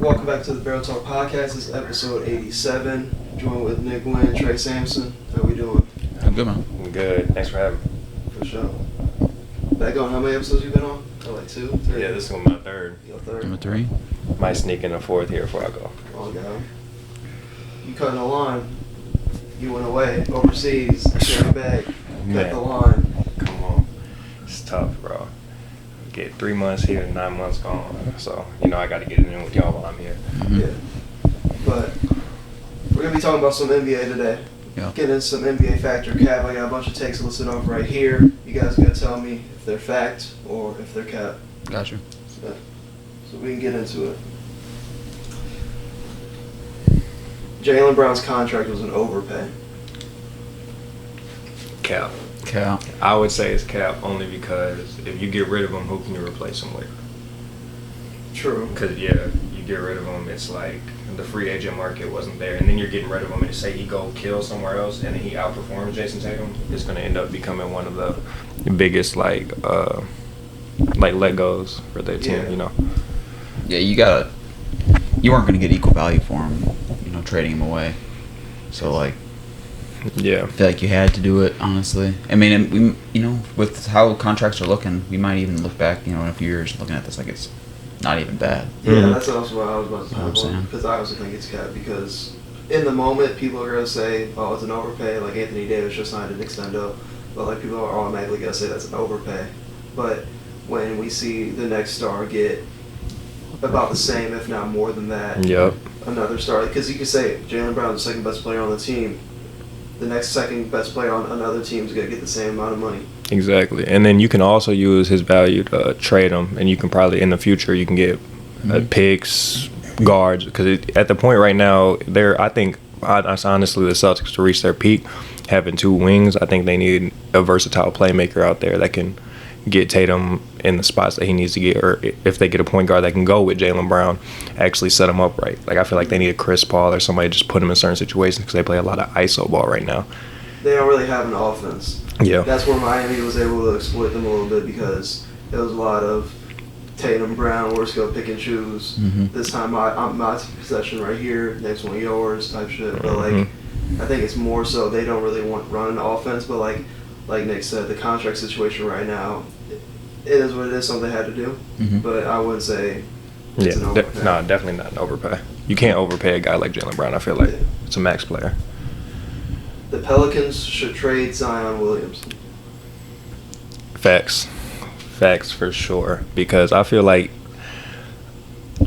Welcome back to the Barrel Talk Podcast. This is episode 87. Joined with Nick Wynn, Trey Sampson. How we doing? I'm good, man. I'm good. Thanks for having me. For sure. Back on, how many episodes you been on? Oh, like 2, 3? Yeah, this is my third. Your third? Number 3. Might sneak in a fourth here before I go. Oh, God. You cutting the line. You went away overseas, came back, cut the line. Come on. It's tough, bro. Get 3 months here and 9 months gone. So, I got to get it in with y'all while I'm here. Mm-hmm. Yeah. But we're going to be talking about some NBA today. Yeah. Get into some NBA factor cap. I got a bunch of takes listed off right here. You guys got to tell me if they're fact or if they're cap. Gotcha. So we can get into it. Jaylen Brown's contract was an overpay. Cap. Cap. I would say it's cap only because if you get rid of him, who can you replace him with? True. Because, you get rid of him, it's like the free agent market wasn't there. And then you're getting rid of him and say he go kill somewhere else and then he outperforms Jason Tatum. It's going to end up becoming one of the biggest, let goes for their team, Yeah, you weren't going to get equal value for him, trading him away. So, Yeah. I feel like you had to do it, honestly. I mean, with how contracts are looking, we might even look back, in a few years looking at this like it's not even bad. Yeah, Mm-hmm. that's also what I was about to talk about. Because I also think it's cap. Because in the moment, people are going to say, oh, it's an overpay. Like Anthony Davis just signed an extendo. But people are automatically going to say that's an overpay. But when we see the next star get about the same, if not more than that, Yep. another star. Because you could say Jaylen Brown's the second best player on the team. The next second best player on another team is going to get the same amount of money. Exactly. And then you can also use his value to trade him, and you can probably, in the future, you can get picks, guards, because at the point right now, I think, honestly, the Celtics, to reach their peak, having 2 wings, I think they need a versatile playmaker out there that can get Tatum in the spots that he needs to get, or if they get a point guard that can go with Jaylen Brown, actually set him up right. I feel like they need a Chris Paul or somebody to just put him in certain situations because they play a lot of ISO ball right now. They don't really have an offense. Yeah. That's where Miami was able to exploit them a little bit because there was a lot of Tatum, Brown, we're just going to pick and choose. Mm-hmm. This time I'm my possession right here, next one yours type shit. But I think it's more so they don't really want running offense, but like Nick said, the contract situation right now, it is what it is, something they had to do. Mm-hmm. But I wouldn't say it's an overpay. No, definitely not an overpay. You can't overpay a guy like Jaylen Brown, I feel like. Yeah. It's a max player. The Pelicans should trade Zion Williamson. Facts for sure, because I feel like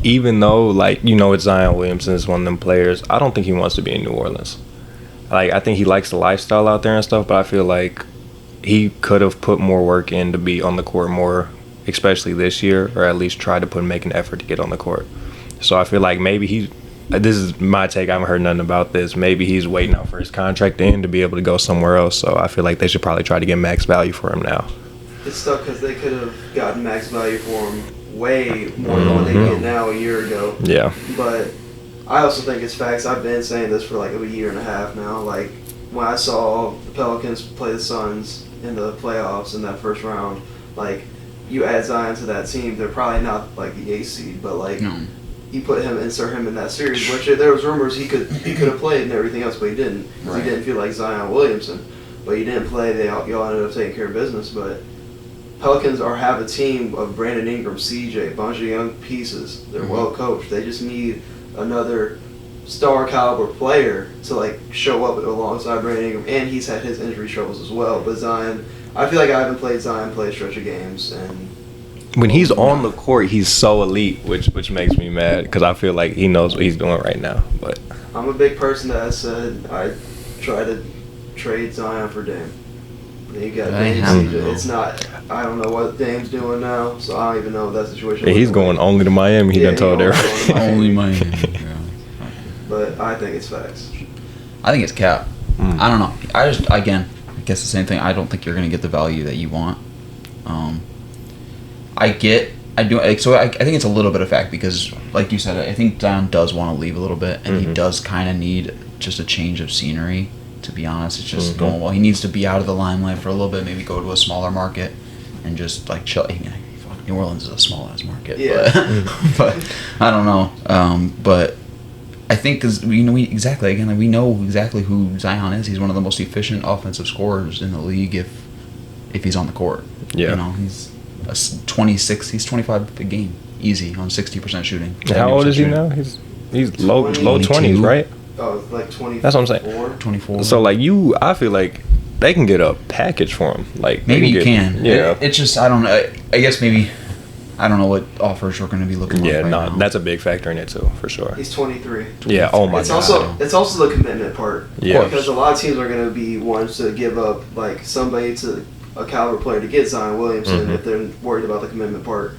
even though it's Zion Williamson is one of them players, I don't think he wants to be in New Orleans. I think he likes the lifestyle out there and stuff, but I feel like he could have put more work in to be on the court more, especially this year, or at least try to make an effort to get on the court. So I feel like maybe this is my take, I haven't heard nothing about this, maybe he's waiting out for his contract to end to be able to go somewhere else. So I feel like they should probably try to get max value for him now. It's stuck because they could have gotten max value for him way more than what they get now a year ago. Yeah. But I also think it's facts. I've been saying this for a year and a half now. When I saw the Pelicans play the Suns in the playoffs in that first round, you add Zion to that team, they're probably not the 8th seed, but No. you insert him in that series, which there was rumors he could have played and everything else, but he didn't. Right. He didn't feel like Zion Williamson, but he didn't play. Y'all ended up taking care of business, but Pelicans have a team of Brandon Ingram, CJ, a bunch of young pieces. They're well coached. They just need another star caliber player to show up alongside Brandon Ingram, and he's had his injury troubles as well. But Zion, I feel like I haven't played Zion play a stretch of games, and when he's on the court, he's so elite, which makes me mad because I feel like he knows what he's doing right now. But I'm a big person that said I try to trade Zion for Dame. You got Dame, CJ. It's not. I don't know what Dame's doing now, so I don't even know that situation. yeah, he's going only to Miami. He done told everybody. Only Miami. Yeah. But I think it's facts. I think it's cap. I don't know. I guess the same thing. I don't think you're going to get the value that you want. I think it's a little bit of fact because, like you said, I think Zion does want to leave a little bit, and he does kind of need just a change of scenery. To be honest, it's just going well. He needs to be out of the limelight for a little bit. Maybe go to a smaller market and just chill. New Orleans is a small ass market. Yeah. But I don't know. But I think because we know we know exactly who Zion is. He's one of the most efficient offensive scorers in the league if he's on the court. Yeah. You know, he's 26. He's 25 a game, easy on 60% shooting. How old is he shooting. now? He's low 22. 20s, right? Oh, like 24. That's what I'm saying. 24. So like I feel like they can get a package for him. Like Maybe you get, can. Yeah. It's just I don't know. I guess maybe I don't know what offers we're going to be looking. Yeah, like right no, now. that's a big factor in it too, for sure. He's 23. Yeah. Oh my It's god. also the commitment part. Yeah. Because a lot of teams are going to be ones to give up like somebody to a caliber player to get Zion Williamson Mhm. if they're worried about the commitment part.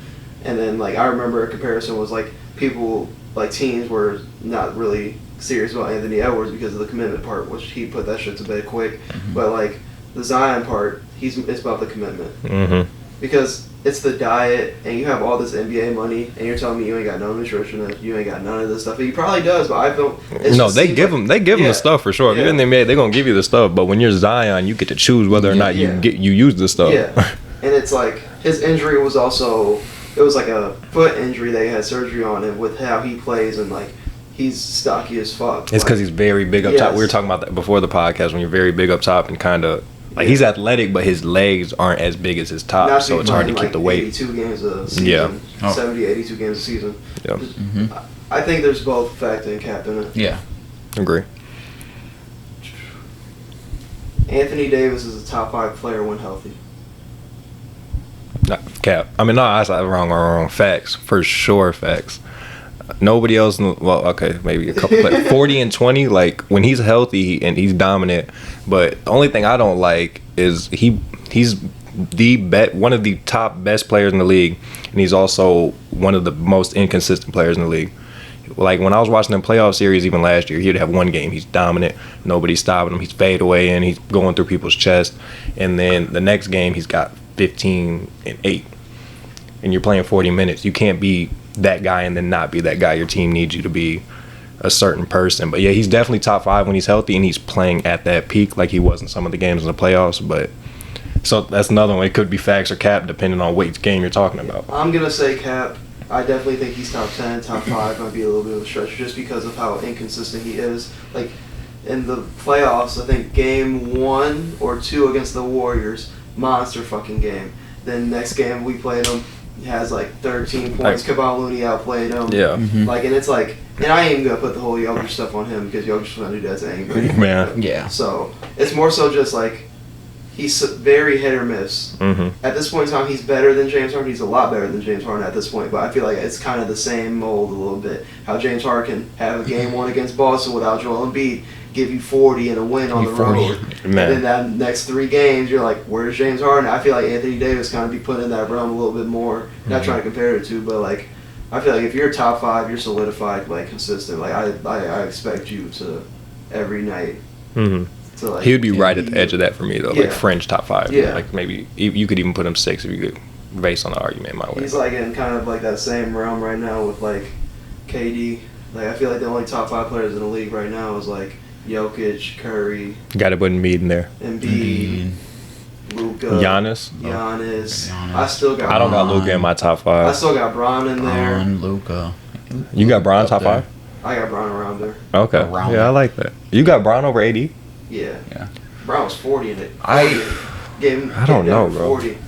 And then like I remember a comparison was like people like teams were not really serious about Anthony Edwards because of the commitment part, which he put that shit to bed quick. Mhm. But like the Zion part, it's about the commitment. Mhm. Because it's the diet, and you have all this NBA money, and you're telling me you ain't got no nutrition, you ain't got none of this stuff. He probably does, but I feel No, they give him the stuff for sure. If you're in the NBA, they're gonna give you the stuff. But when you're Zion, you get to choose whether or not Yeah. you use the stuff. Yeah, and it's like his injury was also it was like a foot injury they had surgery on, and with how he plays and like he's stocky as fuck. It's because he's very big up top. Yes. We were talking about that before the podcast. When you're very big up top and kind of like he's athletic, but his legs aren't as big as his top, so it's hard to keep the weight. 82 games a season. Yeah. Oh. 70, 82 games a season. Yeah, Mhm. I think there's both fact and cap in it. Yeah. agree. Anthony Davis is a top 5 player when healthy. Not cap. I mean, no, I said wrong. Facts for sure. Facts. Nobody else. Well, okay, maybe a couple. But 40 and 20. Like when he's healthy and he's dominant. But the only thing I don't like is he's one of the top best players in the league, and he's also one of the most inconsistent players in the league. Like when I was watching the playoff series, even last year, he'd have one game. He's dominant. Nobody's stopping him. He's fade away and he's going through people's chest. And then the next game, he's got 15 and 8. And you're playing 40 minutes. You can't be that guy and then not be that guy. Your team needs you to be a certain person. But yeah, he's definitely top 5 when he's healthy and he's playing at that peak like he was in some of the games in the playoffs. But so that's another one. It could be facts or cap depending on which game you're talking about. I'm going to say cap. I definitely think he's top 10, top 5 might be a little bit of a stretch just because of how inconsistent he is. Like in the playoffs, I think game 1 or 2 against the Warriors, monster fucking game. Then next game we played him, he has like 13 points. Kevon Looney outplayed him. Yeah. Mhm. Like, and it's like, and I ain't even gonna put the whole Jokic stuff on him because Jokic's gonna do that to anybody. Man. Yeah. So it's more so just like he's very hit or miss. Mm-hmm. At this point in time, he's better than James Harden. He's a lot better than James Harden at this point. But I feel like it's kind of the same mold a little bit. How James Harden can have a game 1 against Boston without Joel Embiid, give you 40 and a win on the Give you 40. road. Man. And then that next 3 games, you're like, where's James Harden? I feel like Anthony Davis kind of be put in that realm a little bit more. Not trying to compare it to, but like, I feel like if you're top 5, you're solidified, like consistent. Like I expect you to every night. Mm-hmm. To, like, He would be right at the edge of that for me though, Yeah. like French top 5. Yeah. Like maybe you could even put him 6 if you could, based on the argument my way. He's like in kind of like that same realm right now with like KD. Like I feel like the only top 5 players in the league right now is like Jokic, Curry, Got to put Embiid in there. Embiid, Luka, Giannis. Giannis. Giannis. I still got. I don't got Bron. Luka in my top I 5. still got Bron in there. Bron, Luka. You got Bron top 5? I got Bron around there. Okay. Around Yeah, I like that. You got Bron over AD? Yeah. Yeah. Bron was 40 in it. I don't know, bro. 40.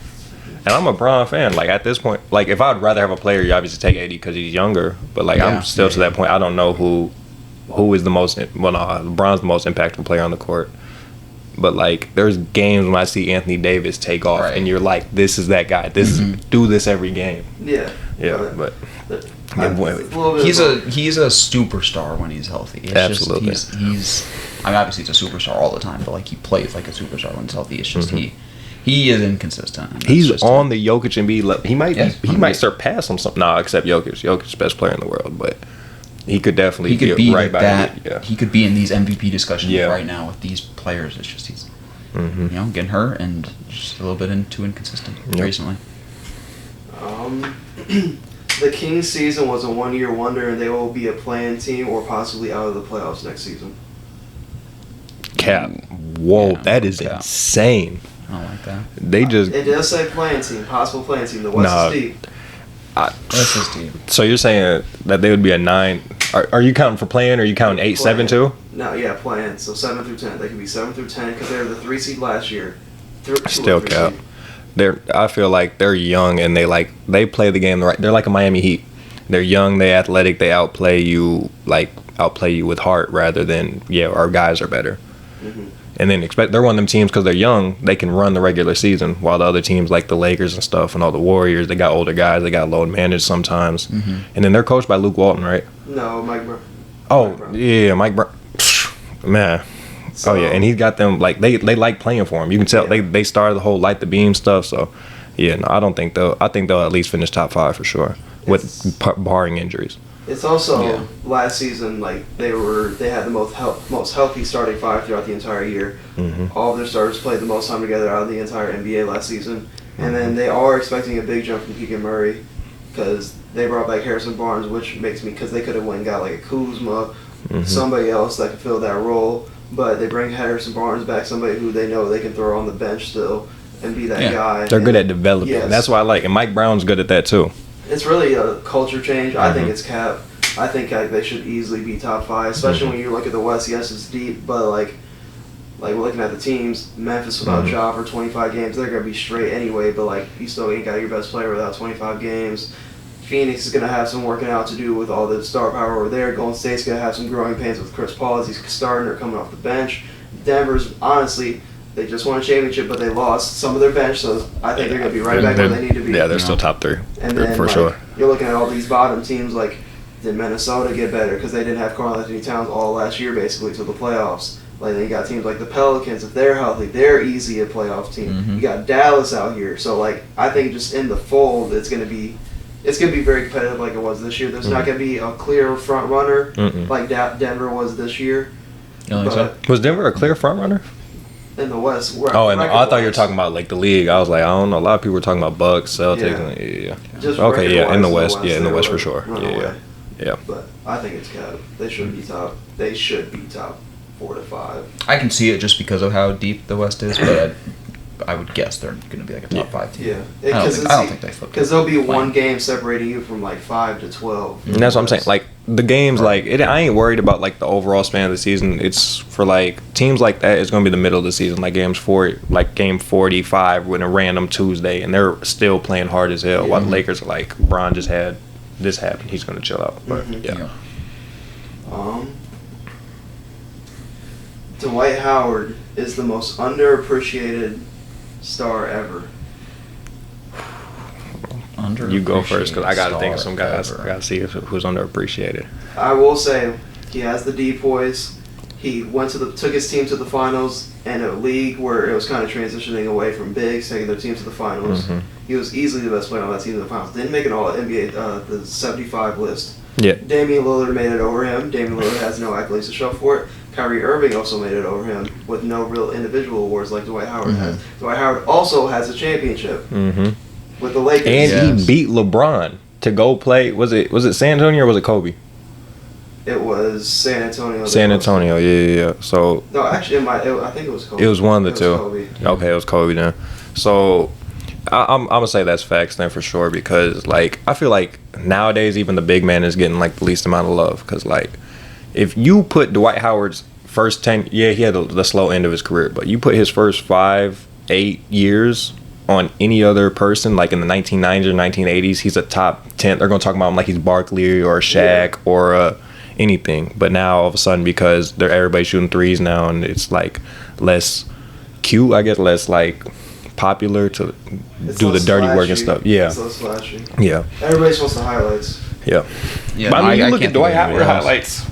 And I'm a Bron fan. Like at this point, like if I'd rather have a player, you obviously take AD because he's younger. But like Yeah. I'm still to that point. I don't know who is the most. Well, no, Bron's the most impactful player on the court. But like there's games when I see Anthony Davis take off, Right. and you're like, this is that guy. This is do this every game. Yeah. Yeah, but I- boy. it's a little bit He's of he's a superstar when he's healthy. It's Absolutely. Just, he's I mean obviously he's a superstar all the time, but like he plays like a superstar when he's healthy. It's just he is inconsistent. And that's He's just on the Jokic and Embiid level. He might Yeah. he might surpass him. Some nah, except Jokic. Jokic's the best player in the world, but he could definitely he could get be right like by that. Embiid, Yeah. He could be in these MVP discussions Yeah. right now with these players. It's just he's Mhm. you know getting hurt and just a little bit too inconsistent Yep. recently. The Kings season was a 1-year wonder, and they will be a play-in team or possibly out of the playoffs next season. Cap. Whoa, Yeah, that is cap. insane. I don't like that. They just It does say playing team, possible playing team. The West Nah. is deep. That's just deep. So you're saying that they would be a 9? Are you counting for playing, or are you counting 8, 7 too? No, yeah, playing. So 7 through 10. They can be 7 through 10 because they were the 3 seed last year. Still cap. I feel like they're young and they play the game right. They're like a Miami Heat. They're young, they athletic, they outplay you with heart rather than our guys are better. Mm-hmm. And then they're one of them teams because they're young. They can run the regular season, while the other teams like the Lakers and stuff and all the Warriors, they got older guys. They got load managed sometimes, and then they're coached by Luke Walton, right? No, Mike Brown. Oh Mike Brown. yeah, Mike Brown. Man. So, Oh yeah, and he's got them like they like playing for him. You can tell Yeah. they started the whole light the beam stuff. So yeah, no, I don't think they'll. I think they'll at least finish top 5 for sure, with barring injuries. It's also Yeah. last season they had the most healthy starting 5 throughout the entire year. Mm-hmm. All of their starters played the most time together out of the entire NBA last season, and then they are expecting a big jump from Keegan Murray because they brought back Harrison Barnes, which makes me because they could have went and got like a Kuzma, somebody else that could fill that role, but they bring Harrison Barnes back, somebody who they know they can throw on the bench still and be that Yeah. guy. They're good And at developing. Yes. That's why I like, and Mike Brown's good at that too. It's really a culture change. I think Mhm. it's cap. I think they should easily be top 5, especially when you look at the West. Yes, it's deep, but like we're looking at the teams. Memphis without Ja for 25 games, they're gonna be straight anyway. But like you still ain't got your best player without 25 games. Phoenix is gonna have some working out to do with all the star power over there. Golden State's gonna have some growing pains with Chris Paul as he's starting or coming off the bench. Denver's honestly. They just won a championship, but they lost some of their bench, so I think they're going to be right back where they need to be. Yeah, they're still top 3 And then, for like, sure. You're looking at all these bottom teams, like, did Minnesota get better? Because they didn't have Karl Anthony Towns all last year, basically, to the playoffs. Like, then you got teams like the Pelicans. If they're healthy, they're easy a playoff team. You got Dallas out here. So, like, I think just in the fold, it's going to be very competitive like it was this year. There's not going to be a clear front runner like Denver was this year. You don't think so? Was Denver a clear front runner? In the West. Oh, and I thought you were record-wise. talking about like the league. I was like, I don't know. A lot of people were talking about Bucks, Celtics. Yeah. And, Just okay, yeah, in the record-wise, West, in the they West for were sure. running Yeah, away. yeah. But I think it's cap. They should be top. They should be top 4 to 5. I can see it just because of how deep the West is, but I would guess they're going to be like a top 5 team. Yeah, I don't think they flip. because there'll be one game separating you from like 5 to 12. And that's what I'm saying. Like the games, like I ain't worried about like the overall span of the season. It's for like teams like that. It's going to be the middle of the season, like game 45 with a random Tuesday, and they're still playing hard as hell. While the Lakers are like, Bron just had this happen. He's going to chill out. But yeah. Dwight Howard is the most underappreciated star ever. You go first because I got to think of some guys. Ever. I got to see who's underappreciated. I will say he has the D poise. He took his team to the finals in a league where it was kind of transitioning away from bigs, taking their team to the finals. He was easily the best player on that team in the finals. Didn't make it all NBA the 75 list. Yeah. Damian Lillard made it over him. Damian Lillard has no accolades to show for it. Kyrie Irving also made it over him with no real individual awards like Dwight Howard has. Dwight Howard also has a championship with the Lakers. And Yes. he beat LeBron to go play. Was it San Antonio or was it Kobe? It was San Antonio. San Antonio, yeah. So No, actually, I think it was Kobe. it was one of the It was two. Kobe. Okay, it was Kobe then. So I'm gonna say that's facts then for sure, because like I feel like nowadays even the big man is getting like the least amount of love, because like if you put Dwight Howard's first 10, he had the slow end of his career, but you put his first 5-8 years on any other person, like in the 1990s or 1980s, he's a top 10. They're gonna talk about him like he's Barkley or Shaq or anything. But now all of a sudden, because everybody's shooting threes now, and it's like less cute, I guess, less like popular to It's do the less dirty work and flashy. stuff. Yeah, It's less flashy. yeah, Everybody just wants the highlights. yeah. Yeah, But I no, mean, you I look can't at Dwight think of Howard anybody else. highlights.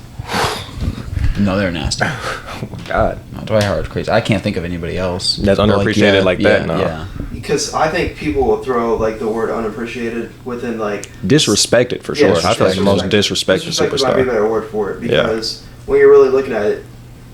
No, they're nasty. Oh my God, No, Dwight Howard's crazy. I can't think of anybody else. That's But, underappreciated like that, no. Yeah. Because I think people will throw like the word unappreciated within like disrespected for sure. I feel like the most disrespected Disrespected might be a superstar. better word for it, because when you're really looking at it,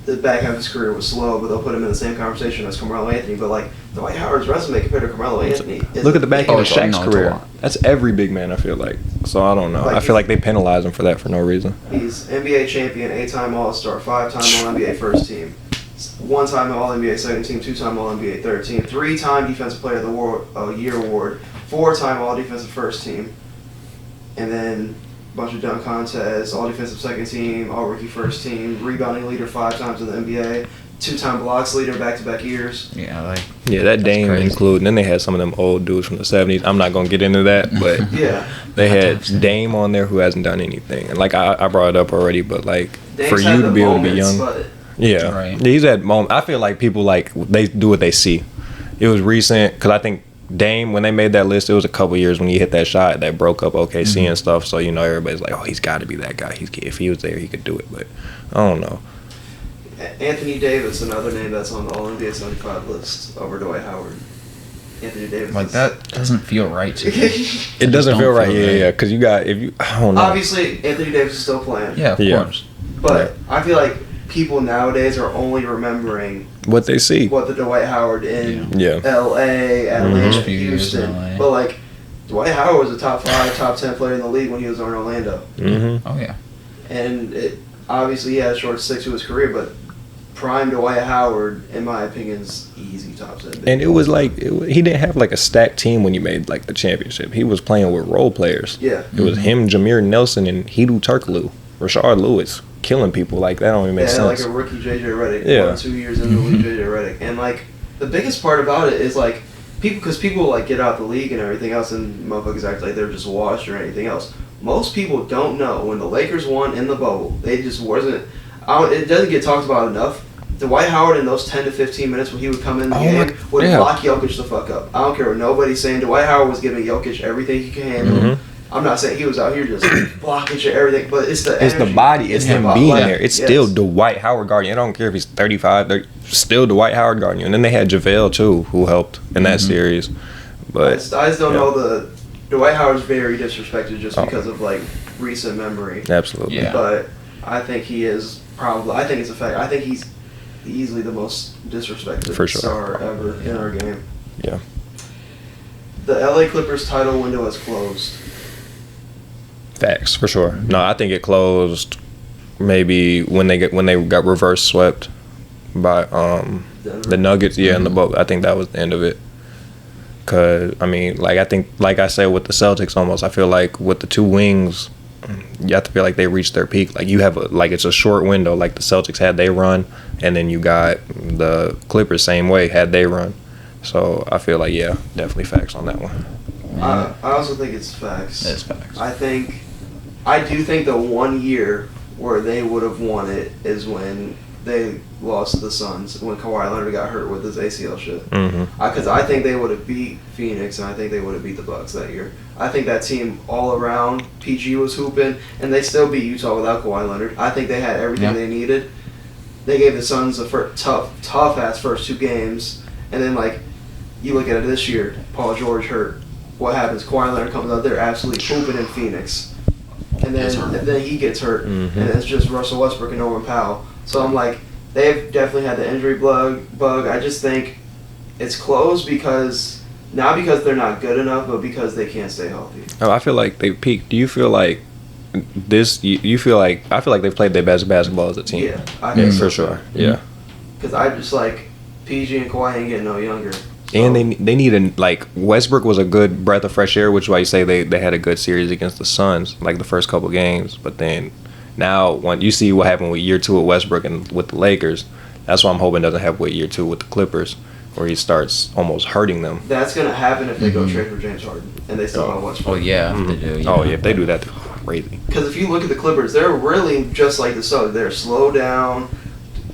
the back half of his career was slow, but they'll put him in the same conversation as Carmelo Anthony. But like Dwight Howard's resume compared to Carmelo Anthony, is Look at the back end of it's- Shaq's no, it's a career. lot. That's every big man, I feel like. So I don't know. Like I feel like they penalize him for that for no reason. He's NBA champion, 8-time All-Star, 5-time All-NBA first team, one-time All-NBA second team, two-time All-NBA third team, three-time Defensive Player of the Year award, four-time All-Defensive first team, and then a bunch of dunk contests, All-Defensive second team, All-Rookie first team, rebounding leader 5 times in the NBA, two-time blocks leader back-to-back years. Yeah, like Yeah, that Dame crazy. included. And then they had some of them old dudes from the 70s. I'm not going to get into that, but Yeah. they had Dame on there who hasn't done anything. And like I brought it up already, but like Dame's for had you the to be able to be moments, young. but Yeah, Right. he's at moment. I feel like people like they do what they see. It was recent because I think Dame, when they made that list, it was a couple years when he hit that shot that broke up OKC and stuff. So everybody's like, oh, he's got to be that guy. If he was there, he could do it. But I don't know. Anthony Davis, another name that's on the All-NBA 75 list over Dwight Howard. Anthony Davis. like is- that doesn't feel right to me. It doesn't don't feel right. feel Yeah, right. yeah. Because I don't know. Obviously, Anthony Davis is still playing. Yeah, of Yeah. course. But I feel like people nowadays are only remembering What they see. what the Dwight Howard in Yeah. L.A., Atlanta, Mhm. Few years in Houston. LA. But like, Dwight Howard was a top 5, top 10 player in the league when he was on Orlando. Mm-hmm. Oh yeah. And obviously he had a short stick to his career, but prime Dwight Howard, in my opinion, is easy top 10. And it was like he didn't have like a stacked team when he made like the championship. He was playing with role players. Yeah. It was him, Jameer Nelson, and Hedo Turkoglu, Rashard Lewis, killing people. Like that don't even make Yeah, sense. like a rookie JJ Redick. Yeah. 2 years in the league, JJ Redick. And like, the biggest part about it is like, people like get out the league and everything else, and motherfuckers act like they're just washed or anything else. Most people don't know when the Lakers won in the bubble, they just wasn't. It doesn't get talked about enough. Dwight Howard in those 10 to 15 minutes when he would come in the game would lock Jokic the fuck up. I don't care what nobody's saying. Dwight Howard was giving Jokic everything he could handle. Mhm. I'm not saying he was out here just blocking shit, everything, but it's the It's the energy. body. It's the him body. being Like, there. It's yes. still Dwight Howard guarding you. I don't care if he's 35. They're still Dwight Howard guarding you. And then they had JaVale too, who helped in that series. I But just don't yeah. know Dwight Howard's very disrespected just Oh. because of like recent memory. absolutely. Yeah. But I think he is probably. I think it's a fact. I think he's easily the most disrespected For sure. star ever in our game. Yeah. The LA Clippers title window has closed. Facts for sure. No, I think it closed maybe when they got reverse swept by Denver. the Nuggets. Yeah, in the boat. I think that was the end of it. Cause I mean, like I said with the Celtics, almost I feel like with the two wings, you have to feel like they reached their peak. Like you have it's a short window. Like the Celtics had they run, and then you got the Clippers same way had they run. So I feel like definitely facts on that one. I also think it's facts. It's facts. I do think the 1 year where they would have won it is when they lost to the Suns, when Kawhi Leonard got hurt with his ACL shit. Mm-hmm. Because I think they would have beat Phoenix, and I think they would have beat the Bucks that year. I think that team all around, PG was hooping, and they still beat Utah without Kawhi Leonard. I think they had everything Yeah. they needed. They gave the Suns a tough ass first 2 games, and then like you look at it this year, Paul George hurt. What happens? Kawhi Leonard comes out there absolutely hooping in Phoenix, and then he gets hurt, Mhm. and it's just Russell Westbrook and Norman Powell. So I'm like, they've definitely had the injury bug. I just think it's closed because not because they're not good enough, but because they can't stay healthy. Oh, I feel like they peaked. Do you feel like this? You feel like I feel like they've played their best basketball as a team. Yeah, I think so for sure. Yeah, Because I just like PG and Kawhi ain't getting no younger. and they need Westbrook was a good breath of fresh air, which is why you say they had a good series against the Suns, like the first couple games. But then now when you see what happened with year 2 with Westbrook and with the Lakers, that's why I'm hoping doesn't happen with year 2 with the Clippers, where he starts almost hurting them. That's gonna happen if they go trade for James Harden and they still have Westbrook. Oh yeah, Mhm. they do. Yeah. Oh yeah, if they do that, they're crazy. Because if you look at the Clippers, they're really just like the Suns. They're slow down,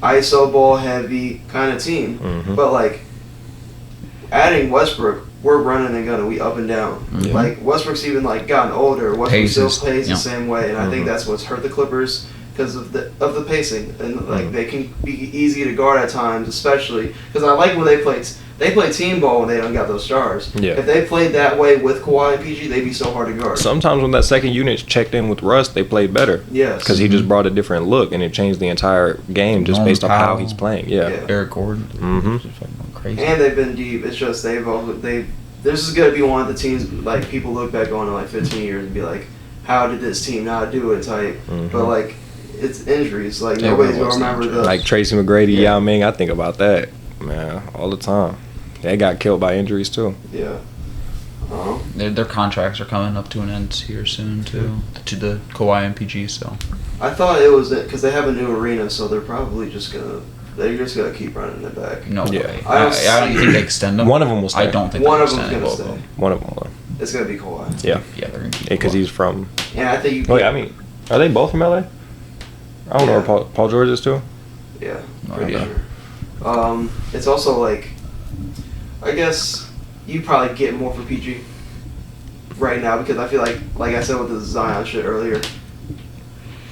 ISO ball heavy kind of team. Mhm. But like adding Westbrook, we're running and gunning. We up and down. Yeah. Like Westbrook's even like gotten older. Westbrook Paces, still plays yeah. the same way, and I think Mhm. that's what's hurt the Clippers because of the pacing and like they can be easy to guard at times, especially because I like when they play team ball when they don't got those stars. Yeah. If they played that way with Kawhi and PG, they'd be so hard to guard. Sometimes when that second unit checked in with Russ, they played better. Yes. Because he just brought a different look and it changed the entire game just Norman based on how Powell. he's playing. Yeah. Yeah. Eric Gordon. Mhm. Just fucking crazy. And they've been deep. It's just this is gonna be one of the teams like people look back on in like 15 years and be like, how did this team not do it type? Mhm. But like it's injuries. Like Yeah, nobody's it gonna was remember injuries. the Like Tracy McGrady, Yeah. Yao Ming, I think about that, man, all the time. They got killed by injuries too. yeah. Their contracts are coming up to an end here soon too. To the Kawhi and PG. So I thought it was because they have a new arena, so they're probably just gonna keep running it back. no Yeah. way. I don't I don't see- think they extend them. One of them will stay. I don't think One they're of them's extending gonna both of stay. them. One of them will. It's gonna be Kawhi. Yeah, Yeah, they're gonna keep because Kawhi. he's from. And I think you. Oh yeah, I mean, are they both from LA? I don't know Yeah. where Paul George is too. Yeah, No pretty idea. sure. It's also like, I guess you probably get more for PG right now because I feel like I said with the Zion shit earlier.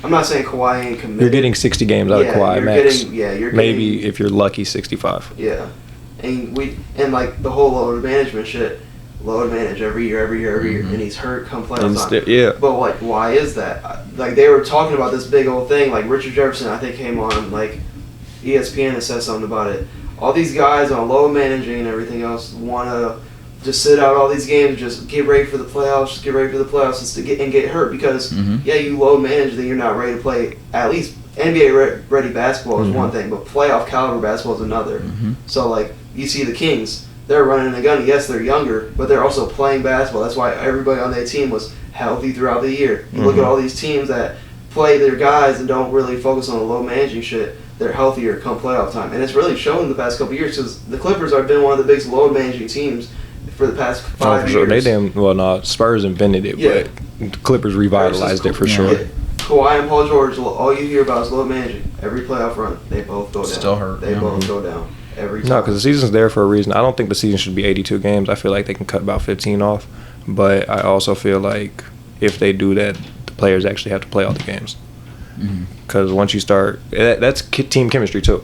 I'm not saying Kawhi ain't committed. You're getting 60 games out of Kawhi you're max. you're Maybe getting, if you're lucky, 65. yeah, and like the whole load management shit, load manage every year, Mhm. and he's hurt come playoff And time. yeah. But like, why is that? Like they were talking about this big old thing. Like Richard Jefferson, I think came on like ESPN and said something about it. All these guys on low managing and everything else want to just sit out all these games, just get ready for the playoffs, and get hurt because Mhm. yeah, you low manage, then you're not ready to play. At least NBA ready basketball is one thing, but playoff caliber basketball is another. Mhm. So like you see the Kings, they're running the gun. Yes, they're younger, but they're also playing basketball. That's why everybody on their team was healthy throughout the year. You look at all these teams that play their guys and don't really focus on the low managing shit. They're healthier come playoff time, and it's really shown the past couple years because the Clippers have been one of the biggest low managing teams for the past 5 Oh, for years. sure. No, Spurs invented it, Yeah. but the Clippers revitalized it for Yeah. sure. Yeah. Kawhi and Paul George, all you hear about is low managing. Every playoff run, they both go down. Still hurt, They yeah. both go down every time. No, because the season's there for a reason. I don't think the season should be 82 games. I feel like they can cut about 15 off. But I also feel like if they do that, the players actually have to play all the games. Mhm. Because once you start, that's team chemistry too.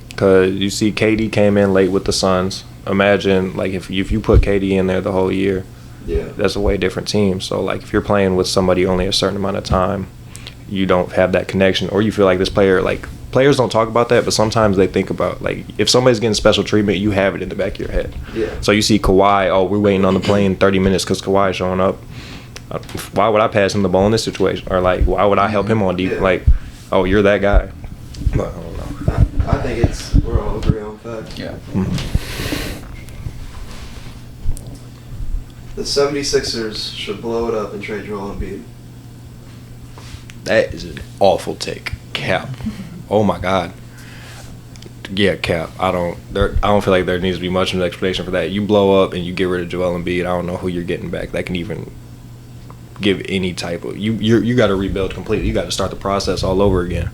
Because you see KD came in late with the Suns. Imagine like if you put KD in there the whole year, yeah. that's a way different team. So like if you're playing with somebody only a certain amount of time, you don't have that connection, or you feel like this player, like players don't talk about that, but sometimes they think about like if somebody's getting special treatment, you have it in the back of your head. Yeah. So you see Kawhi, oh, we're waiting on the plane 30 minutes because Kawhi's showing up. Why would I pass him the ball in this situation? Or like, why would I help him on deep? Yeah. Like, oh, you're that guy. But I don't know. I think we're all agree on that. Yeah. The 76ers should blow it up and trade Joel Embiid. That is an awful take, Cap. Oh my God. Yeah, Cap. I don't feel like there needs to be much of an explanation for that. You blow up and you get rid of Joel Embiid. I don't know who you're getting back that can even give any type of you got to rebuild completely. You got to start the process all over again.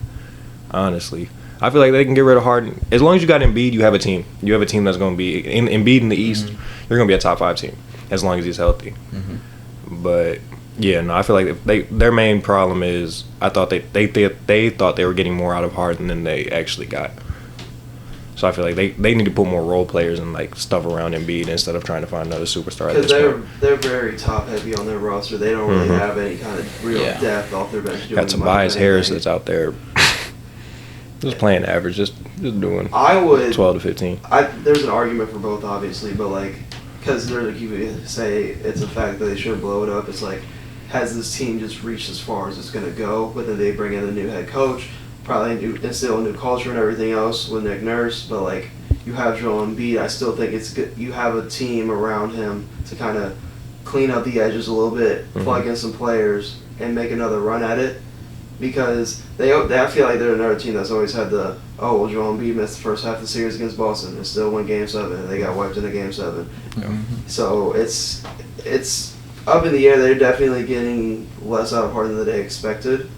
Honestly, I feel like they can get rid of Harden as long as you got Embiid. You have a team. You have a team that's going to be in Embiid in the East. You're going to be a top 5 team as long as he's healthy. But yeah, no, I feel like their main problem is I thought they thought they were getting more out of Harden than they actually got. So I feel like they need to put more role players and like stuff around Embiid instead of trying to find another superstar at Because this point. they're very top heavy on their roster. They don't really have any kind of real Yeah. depth off their bench. Got Tobias Harris that's out there just playing average, just doing I would 12 to 15. There's an argument for both, obviously, but like, because you would say it's a fact that they should blow it up. It's like, has this team just reached as far as it's going to go? But then they bring in a new head coach, probably instill a new culture and everything else with Nick Nurse. But like, you have Joel Embiid. I still think it's good. You have a team around him to kind of clean up the edges a little bit, plug in some players, and make another run at it. Because I feel like they're another team that's always had Joel Embiid missed the first half of the series against Boston and still won Game 7, and they got wiped in a Game 7. So it's up in the air. They're definitely getting less out of Harden than they expected,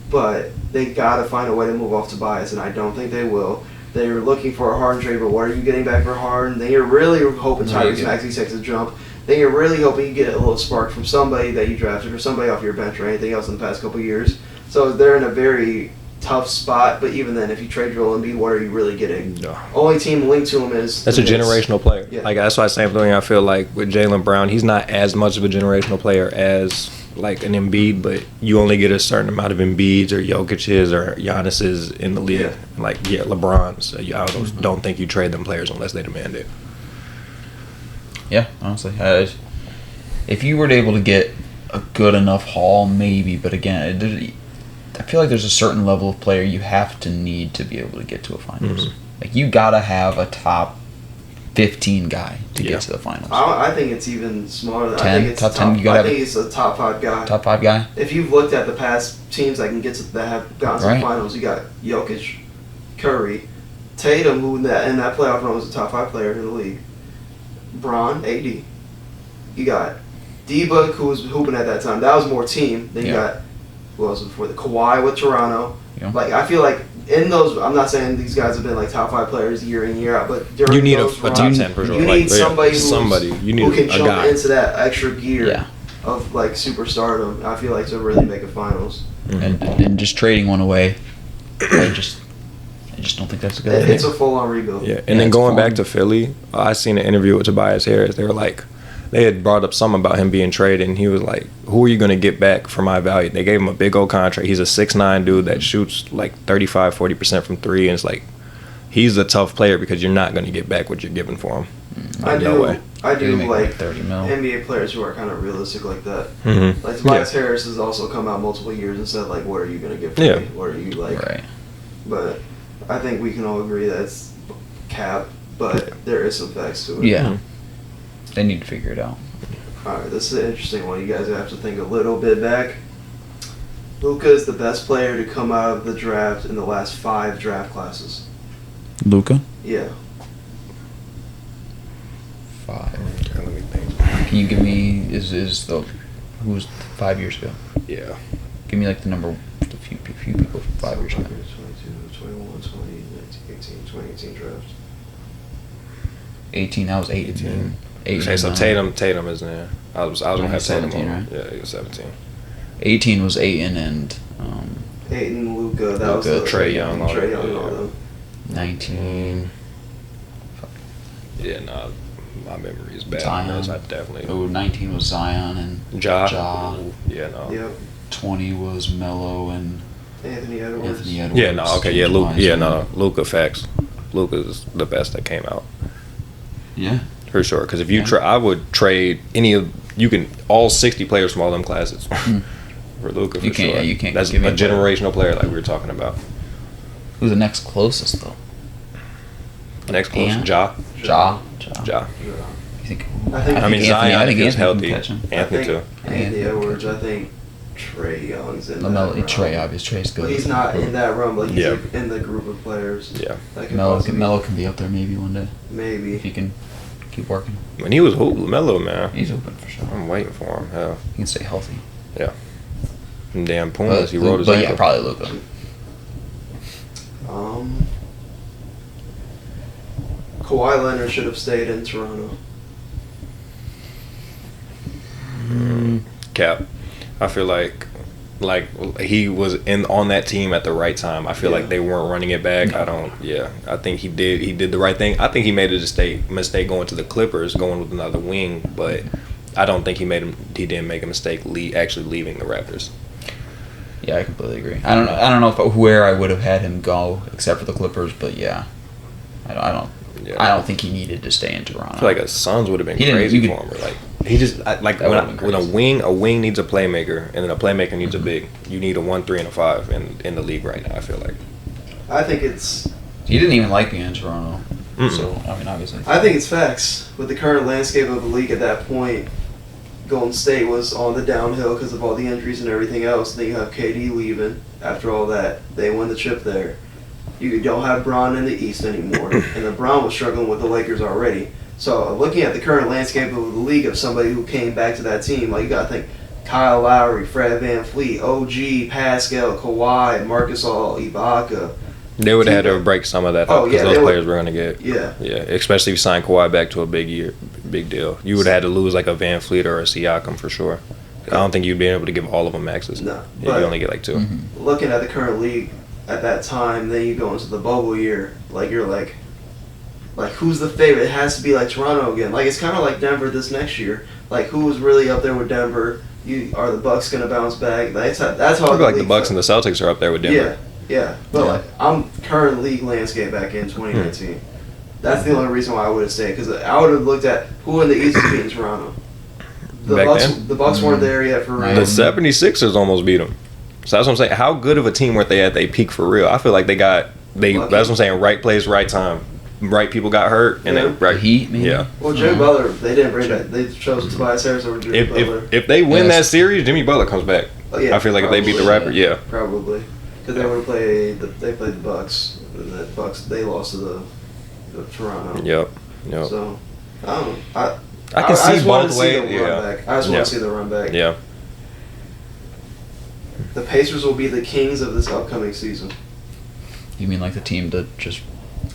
but they got to find a way to move off Tobias, and I don't think they will. They're looking for a Harden trade, but what are you getting back for Harden? Then you're really hoping Tyrese Maxey takes a jump. Then you're really hoping you get a little spark from somebody that you drafted or somebody off your bench or anything else in the past couple of years. So they're in a very tough spot, but even then, if you trade Joel Embiid, what are you really getting? No. Only team linked to him is That's the a Knicks. generational player. Yeah. Like that's why same thing I feel like with Jaylen Brown. He's not as much of a generational player as like an Embiid, but you only get a certain amount of Embiids or Jokic's or Giannis's in the league. Yeah. Like LeBron's. I don't think you trade them players unless they demand it. Yeah, honestly, if you were able to get a good enough haul, maybe. But again, I feel like there's a certain level of player you have to need to be able to get to a finals. Mhm. Like you gotta have a top 15 guy to Yeah. get to the finals. I think it's even smaller. Than, I 10? think it's Top 10, you gotta I have think it's a top 5 guy. Top 5 guy. If you've looked at the past teams that can get to that have gotten to Right. the finals, you got Jokic, Curry, Tatum, who in that playoff run was a top 5 player in the league. Bron, AD. You got D-Book, who was hooping at that time. That was more team. Then you Yeah. got who else was before the Kawhi with Toronto. Yeah. Like I feel like in those, I'm not saying these guys have been like top 5 players year in year out, but during You need a those top runs, 10 for sure. You Like, need yeah, somebody You need who can a jump guy. into that extra gear Yeah. of like superstardom. I feel like to really make a finals. And just trading one away, I just don't think that's a good idea. It's a full-on rebuild. Yeah, Yeah, and then it's going fun. back to Philly, I seen an interview with Tobias Harris. They were like, they had brought up something about him being traded, and he was like, "Who are you going to get back for my value?" They gave him a big old contract. He's a 6'9" dude that shoots like 35-40% from three, and it's like, he's a tough player because you're not going to get back what you're giving for him. I No do. way. I do They make like 30 mil. NBA players who are kind of realistic like that. Mm-hmm. Like Tobias Harris has also come out multiple years and said like, "What are you going to give for Yeah. me? What are you like?" Right. But I think we can all agree that it's cap, but there is some facts to it. Yeah. Mhm. They need to figure it out. All right, this is an interesting one. You guys have to think a little bit back. Luka is the best player to come out of the draft in the last 5 draft classes. Luca? Yeah. 5. Let me think. Can you give me who was 5 years ago? Yeah. Give me like the number, the few people from 5 years ago. 22, 21, 20, 19, 18, 2018 draft. 18. That was 8. 18. 8. Okay, so Tatum is in there. I was gonna have Tatum 17, on. right? Yeah, he was 17. 18 was Ayton and Aiden, Luka, that was Luka, the Trae Young, all Trae that, Young, all yeah. them. 19. Yeah, nah, my memory is bad. Zion. on those. I definitely. Oh, 19 was Zion and Ja. Ja. Ooh, yeah, no. Yep. 20 was Melo and Anthony Edwards. Anthony Edwards. Yeah, no, okay, yeah, James Luke, yeah, Wiseman. no, Luka facts. Luka's the best that came out Yeah. for sure. Because if you Yeah. I would trade any of all 60 players from all them classes for Luka for You can't- sure. yeah, you can't That's a give me a player. generational player like we were talking about. Who's the next closest though? Next close, Ant? Ja. Ja. Ja. You think? I mean, Zion, I think if he was Anthony healthy. can catch him. Anthony too. Anthony Edwards. I think Trae Young's in Melo, that Trey, run. obvious. Trey's good. But he's not in that run, but he's Yeah. like in the group of players. Yeah. That can Melo possibly- can be up there maybe one day if Maybe. he can keep working. When he was Melo, man, He's open for sure. I'm waiting for him. Hell, He can stay healthy. and damn Pumas, he rolled his but ankle. yeah, probably Luka. Kawhi Leonard should have stayed in Toronto. Cap. I feel like he was on that team at the right time. I feel Yeah. like they weren't running it back. I think he did the right thing. I think he made a mistake going to the Clippers, going with another wing, but I don't think he didn't make a mistake actually leaving the Raptors. Yeah, I completely agree. I don't know where I would have had him go except for the Clippers, but yeah, I don't think he needed to stay in Toronto. I feel like a Suns would have been He didn't- crazy you for could- him. Like he just like That would've been when crazy. a wing needs a playmaker, and then a playmaker needs Mm-hmm. a big. You need a 1, 3, and a 5 in the league right now. I feel like. I think it's He didn't even like being in Toronto. Mm-mm. So I mean, obviously. facts. With the current landscape of the league at that point, Golden State was on the downhill because of all the injuries and everything else. Then you have KD leaving. After all that, they win the chip there. You don't have Bron in the East anymore, and then Bron was struggling with the Lakers already. So looking at the current landscape of the league of somebody who came back to that team, like you got to think Kyle Lowry, Fred VanVleet, OG, Pascal, Kawhi, Marcus All, Ibaka. They would have had to break some of that Oh, up because yeah, those they would- players were going to get. Yeah. Yeah, especially if you sign Kawhi back to a big deal. You would have had to lose like a Van Fleet or a Siakam for sure. I don't think you'd be able to give all of them maxes. No, Yeah, but- you only get like 2. Mhm. Looking at the current league at that time, then you go into the bubble year, like you're like who's the favorite? It has to be like Toronto again. Like it's kind of like Denver this next year. Like who was really up there with Denver? Are the Bucks gonna bounce back? That's how I feel like the league Bucks and the Celtics are up there with Denver. Yeah. But Yeah. like I'm current league landscape back in 2019. That's the only reason why I would have stayed because I would have looked at who in the East is beating Toronto. Back then? The Bucks weren't there yet for Right. The real. 76ers almost beat them. So that's what I'm saying. How good of a team were they at their peak for real? I feel like that's what I'm saying. Right place, right time. Right people got hurt, and then right Heat, maybe? Yeah. Well, Jimmy Butler, they didn't bring that. They chose Tobias Harris over Jimmy Butler. If they win Yes. that series, Jimmy Butler comes back. Oh, yeah, I feel like if they beat the probably. Raptors, yeah. Probably. Because they would have played the Bucks. And the Bucks, they lost to the Toronto. Yep. So, I don't know. I can see just wanted to both see ways. the run Yeah. back. I just want to see the run back. Yeah. The Pacers will be the kings of this upcoming season. You mean like the team to just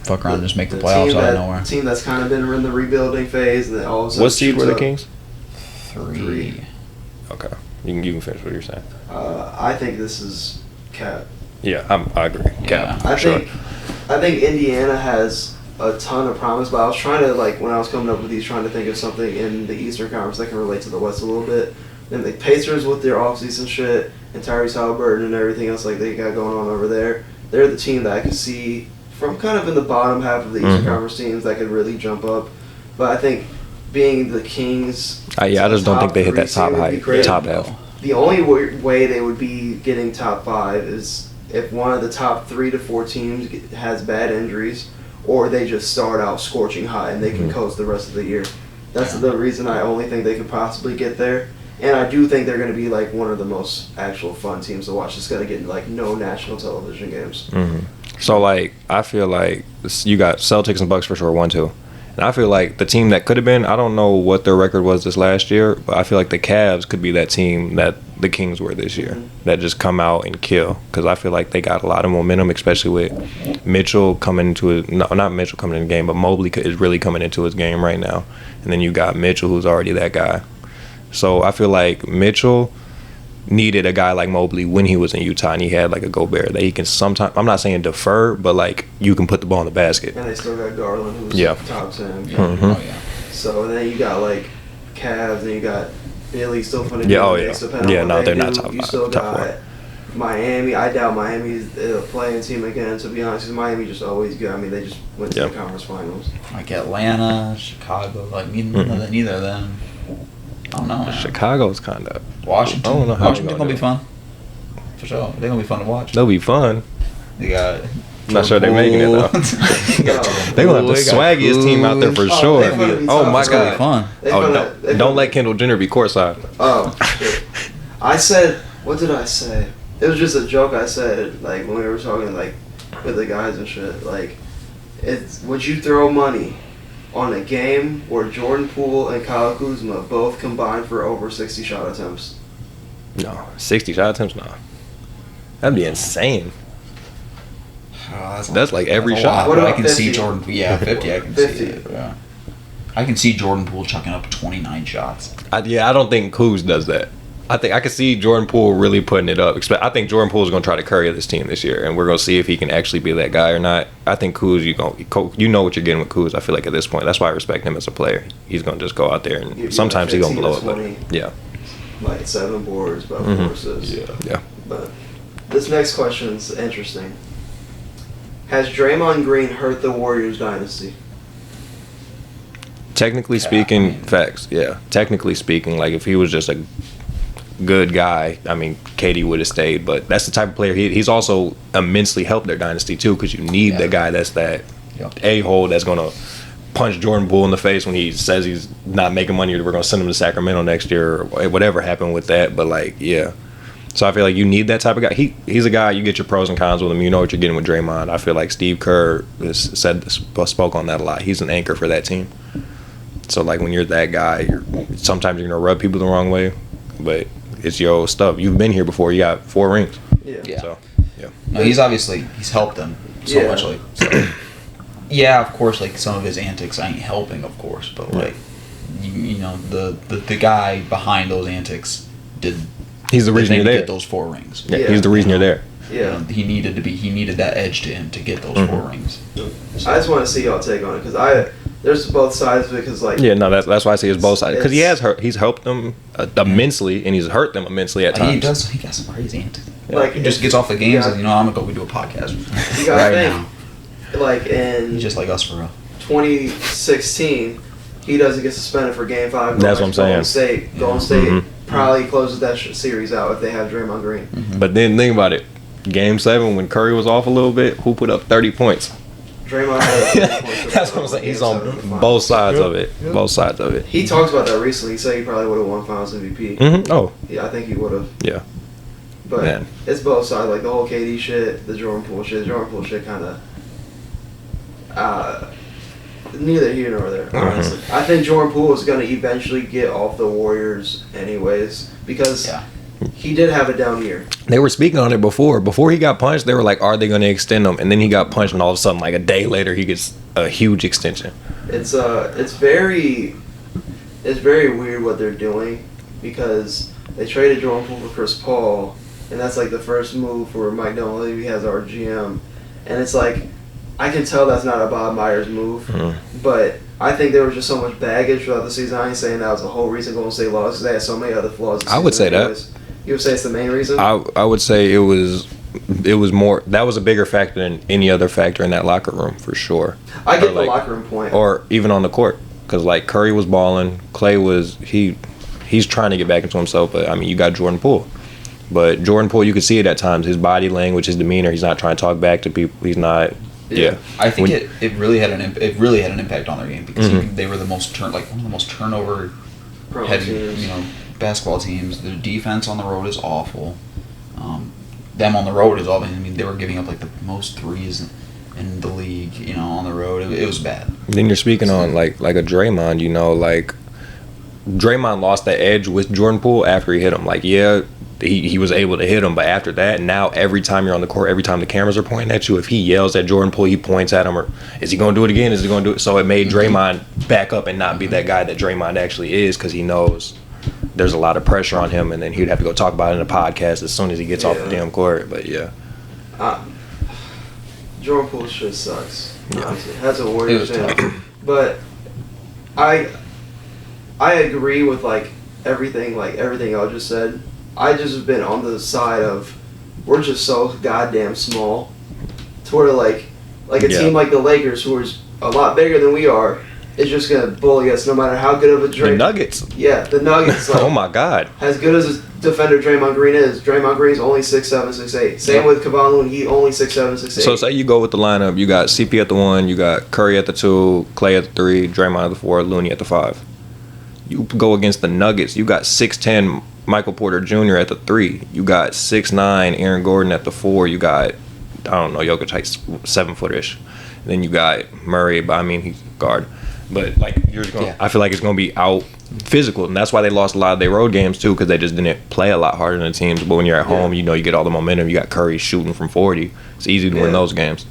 fuck around and just make the playoffs out of nowhere? The team that's kind of been in the rebuilding phase, and then all of a sudden. What seed were the shoots up. Kings? 3. Okay. You can finish what you're saying. I think this is Cap. Yeah, I agree. Yeah. Cap. I sure. think Indiana has a ton of promise, but I was trying to, like, when I was coming up with these, trying to think of something in the Eastern Conference that can relate to the West a little bit. And the Pacers with their offseason shit and Tyrese Halliburton and everything else like they got going on over there, they're the team that I could see from kind of in the bottom half of the Eastern Conference teams that could really jump up. But I think being the Kings, I just don't think they hit that top three seed would be height, great. top half. The only way they would be getting top 5 is if one of the top 3 to 4 teams has bad injuries, or they just start out scorching hot and they can coast the rest of the year. That's the reason I only think they could possibly get there. And I do think they're going to be like one of the most actual fun teams to watch. It's going to get like no national television games. So, like, I feel like you got Celtics and Bucks for sure, 1-2. And I feel like the team that could have been, I don't know what their record was this last year, but I feel like the Cavs could be that team that the Kings were this year, that just come out and kill. Because I feel like they got a lot of momentum, especially with Mitchell coming into it. No, not Mitchell coming in the game, but Mobley is really coming into his game right now. And then you got Mitchell, who's already that guy. So I feel like Mitchell needed a guy like Mobley when he was in Utah, and he had like a Gobert that he can sometimes, I'm not saying defer, but like you can put the ball in the basket. And they still got Garland, who's Yeah. top 10. Oh, yeah. So then you got like Cavs, and you got Philly still fun to Yeah, do oh, the yeah. mix, depending Yeah, on no, what they're they not do. top You five, still top got Miami. I doubt Miami's a playing team again, to be honest, because Miami just always good. I mean, they just went to Yeah. the conference finals. Like Atlanta, Chicago, like neither of them. I don't know. Man. Chicago's kind of, Washington. I don't know how Washington they're gonna be gonna fun. For sure. They're gonna be fun to watch. they'll be fun. They got. Not sure they're making it though. They're gonna have the swaggiest team out there for sure. they're gonna be Oh tough. my It's gonna be god. fun. Don't let Kendall Jenner be courtside. Oh, shit. I said, what did I say? It was just a joke I said, like, when we were talking, like, with the guys and shit. Like, would you throw money on a game where Jordan Poole and Kyle Kuzma both combined for over 60 shot attempts? No, 60 shot attempts. No, that'd be insane. That's like every That's a shot. lot, What but I about can 50? see Jordan. Yeah, 50. I can 50. see it. Yeah. I can see Jordan Poole chucking up 29 shots. I don't think Kuz does that. I think I could see Jordan Poole really putting it up. I think Jordan Poole is going to try to carry this team this year, and we're going to see if he can actually be that guy or not. I think Kuz, you know what you're getting with Kuz. I feel like at this point, that's why I respect him as a player. He's going to just go out there and You're sometimes he's going to blow it. 15 to But yeah, Like, 7 boards, about 4 assists. yeah. But this next question's interesting. Has Draymond Green hurt the Warriors dynasty? Technically speaking, facts. Yeah, technically speaking, like if he was just a good guy, I mean, KD would have stayed. But that's the type of player he's also immensely helped their dynasty too, because you need the guy that's that a-hole that's gonna punch Jordan Poole in the face when he says he's not making money, or we're gonna send him to Sacramento next year, or whatever happened with that. But like, yeah. So I feel like you need that type of guy. He's a guy, you get your pros and cons with him. You know what you're getting with Draymond. I feel like Steve Kerr spoke on that a lot. He's an anchor for that team. So like when you're that guy, sometimes you're gonna rub people the wrong way, but it's your stuff. You've been here before. You got 4 rings. Yeah. So yeah. No, he's helped them so much. Like, so, yeah, of course, like some of his antics ain't helping, of course, but like, you know, the guy behind those antics did. He's the reason you're there. Get those 4 rings. Yeah, he's the reason you're there. Yeah. He needed that edge to him to get those 4 rings. I just want to see y'all take on it, because there's both sides of it, because like... Yeah, no, that's why I say it's both sides. Because he's helped them immensely, and he's hurt them immensely at times. He got some crazy antics. Like, He just gets off the games and, I'm going to go do a podcast You gotta right think, now. like in He's just like us for real. 2016, he doesn't get suspended for Game 5. That's what I'm saying. Golden State probably closes that series out if they have Draymond Green. But then think about it. Game 7, when Curry was off a little bit, who put up 30 points? Draymond had 30 points. That's what I'm saying. He's Game 7 of the on finals. both sides of it. Both sides of it. He talked about that recently. He said he probably would have won Finals MVP. Oh, Yeah, I think he would have. yeah. But Man. it's both sides. Like the whole KD shit, the Jordan Poole shit. Jordan Poole shit kind of. Neither here nor there, honestly. I think Jordan Poole is going to eventually get off the Warriors anyways because Yeah. he did have a down year. They were speaking on it before. Before he got punched, they were like, are they going to extend him? And then he got punched, and all of a sudden, like a day later, he gets a huge extension. It's very weird what they're doing because they traded Jordan Poole for Chris Paul, and that's like the first move for Mike Dunleavy has our GM, and it's like I can tell that's not a Bob Myers move, but I think there was just so much baggage throughout the season. I ain't saying that was the whole reason Golden State lost because they had so many other flaws. this I would season say that. anyways. You would say it's the main reason? I would say it was more, that was a bigger factor than any other factor in that locker room, for sure. I get Or the like- locker room point. Or even on the court. Because, like, Curry was balling. Clay was, he's trying to get back into himself, but, I mean, you got Jordan Poole. But Jordan Poole, you could see it at times. His body language, his demeanor, he's not trying to talk back to people. He's not, yeah. I think When- it really had an impact on their game because they were the most one of the most turnover Pro heavy teams. basketball teams. The defense on the road is awful. Them on the road is all. I mean, they were giving up like the most threes in the league. On the road, it was bad. Then you're speaking on, like a Draymond, like, Draymond lost that edge with Jordan Poole after he hit him. Like, yeah, he was able to hit him, but after that, now every time you're on the court, every time the cameras are pointing at you, if he yells at Jordan Poole, he points at him, or is he going to do it again? Is he going to do it? So it made Draymond back up and not be that guy that Draymond actually is, because he knows there's a lot of pressure on him, and then he'd have to go talk about it in a podcast as soon as he gets off the damn court. But yeah. Jordan Poole shit sucks. Yeah. Honestly. That's a It Warriors was fan. tough. But I agree with everything y'all just said. I just have been on the side of we're just so goddamn small to where like a team like the Lakers, who is a lot bigger than we are, is just gonna bully us no matter how good of a The Nuggets. Yeah, the Nuggets. Oh my God. As good as a defender Draymond Green is, Draymond Green's only 6'7", 6'8". Same with Kevon Looney, he only 6'7", 6'8". So say you go with the lineup, you got CP at the 1, you got Curry at the 2, Clay at the 3, Draymond at the 4, Looney at the 5. You go against the Nuggets, you got 6'10" Michael Porter Jr. at the 3. You got 6'9" Aaron Gordon at the 4. You got, I don't know, Jokic like 7-foot-ish. Then you got Murray, but I mean he's guard. But like you're going, Yeah. I feel like it's going to be out physical, and that's why they lost a lot of their road games too, because they just didn't play a lot harder than the teams. But when you're at home, you get all the momentum. You got Curry shooting from 40. It's easy to win those games.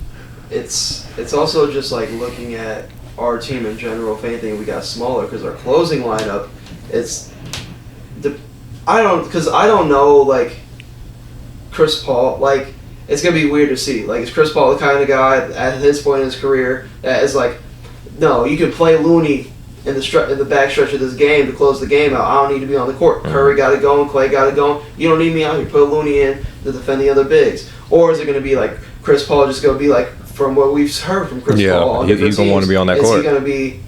It's also just like looking at our team in general. If anything, we got smaller because our closing lineup. I don't know like Chris Paul. Like it's gonna be weird to see. Like is Chris Paul the kind of guy at his point in his career that is like, no, you can play Looney in the back stretch of this game to close the game out. I don't need to be on the court. Curry got it going. Clay got it going. You don't need me out here. Put Looney in to defend the other bigs. Or is it going to be like Chris Paul just going to be like, from what we've heard from Chris Paul on different he's going to want to be on that teams, court. Is he going to be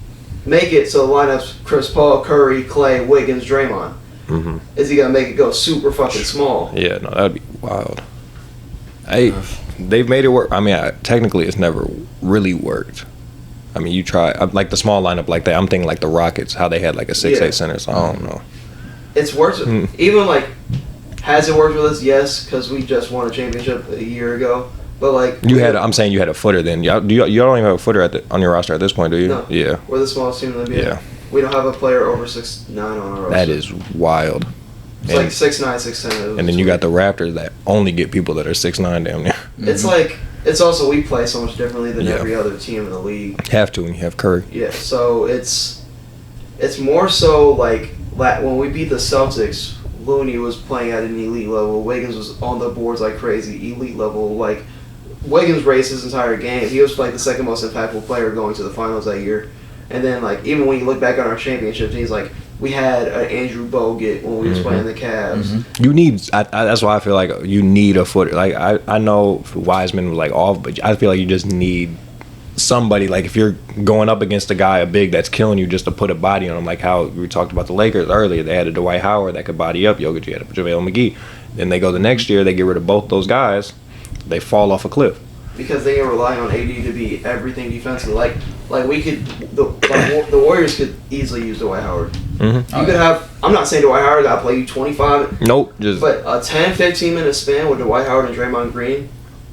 make it so the lineup's Chris Paul, Curry, Clay, Wiggins, Draymond? Mm-hmm. Is he going to make it go super fucking small? Yeah, no, that'd be wild. They've made it work. I mean, technically, it's never really worked. I mean, you try like the small lineup like that. I'm thinking like the Rockets, how they had like a 6'8" center. So I don't know. It's worked. Even like, has it worked with us? Yes, because we just won a championship a year ago. But like, I'm saying you had a footer then. You don't even have a footer on your roster at this point, do you? No. Yeah. We're the smallest team in the NBA. Yeah. We don't have a player over 6'9" on our roster. That is wild. It's like 6'9", 6'10". And then you got the Raptors that only get people that are 6'9" damn near. It's like, it's also, we play so much differently than Yeah. every other team in the league. Have to when you have Curry. Yeah, so it's more so like when we beat the Celtics, Looney was playing at an elite level. Wiggins was on the boards like crazy, elite level. Like Wiggins raced his entire game. He was like the second most impactful player going to the finals that year. And then like even when you look back on our championship teams, like we had Andrew Bogut when we was playing the Cavs. You need. That's why I feel like you need a footer. Like I know Wiseman was like off, but I feel like you just need somebody, like if you're going up against a guy, a big that's killing you just to put a body on him, like how we talked about the Lakers earlier. They had a Dwight Howard that could body up Jokic. You had a JaVale McGee. Then they go the next year, they get rid of both those guys. They fall off a cliff. Because they rely on AD to be everything defensively. Like we could, the Warriors could easily use Dwight Howard. Mm-hmm. You could have. I'm not saying Dwight Howard got to play you 25. Nope. Just But a 10, 15 minute span with Dwight Howard and Draymond Green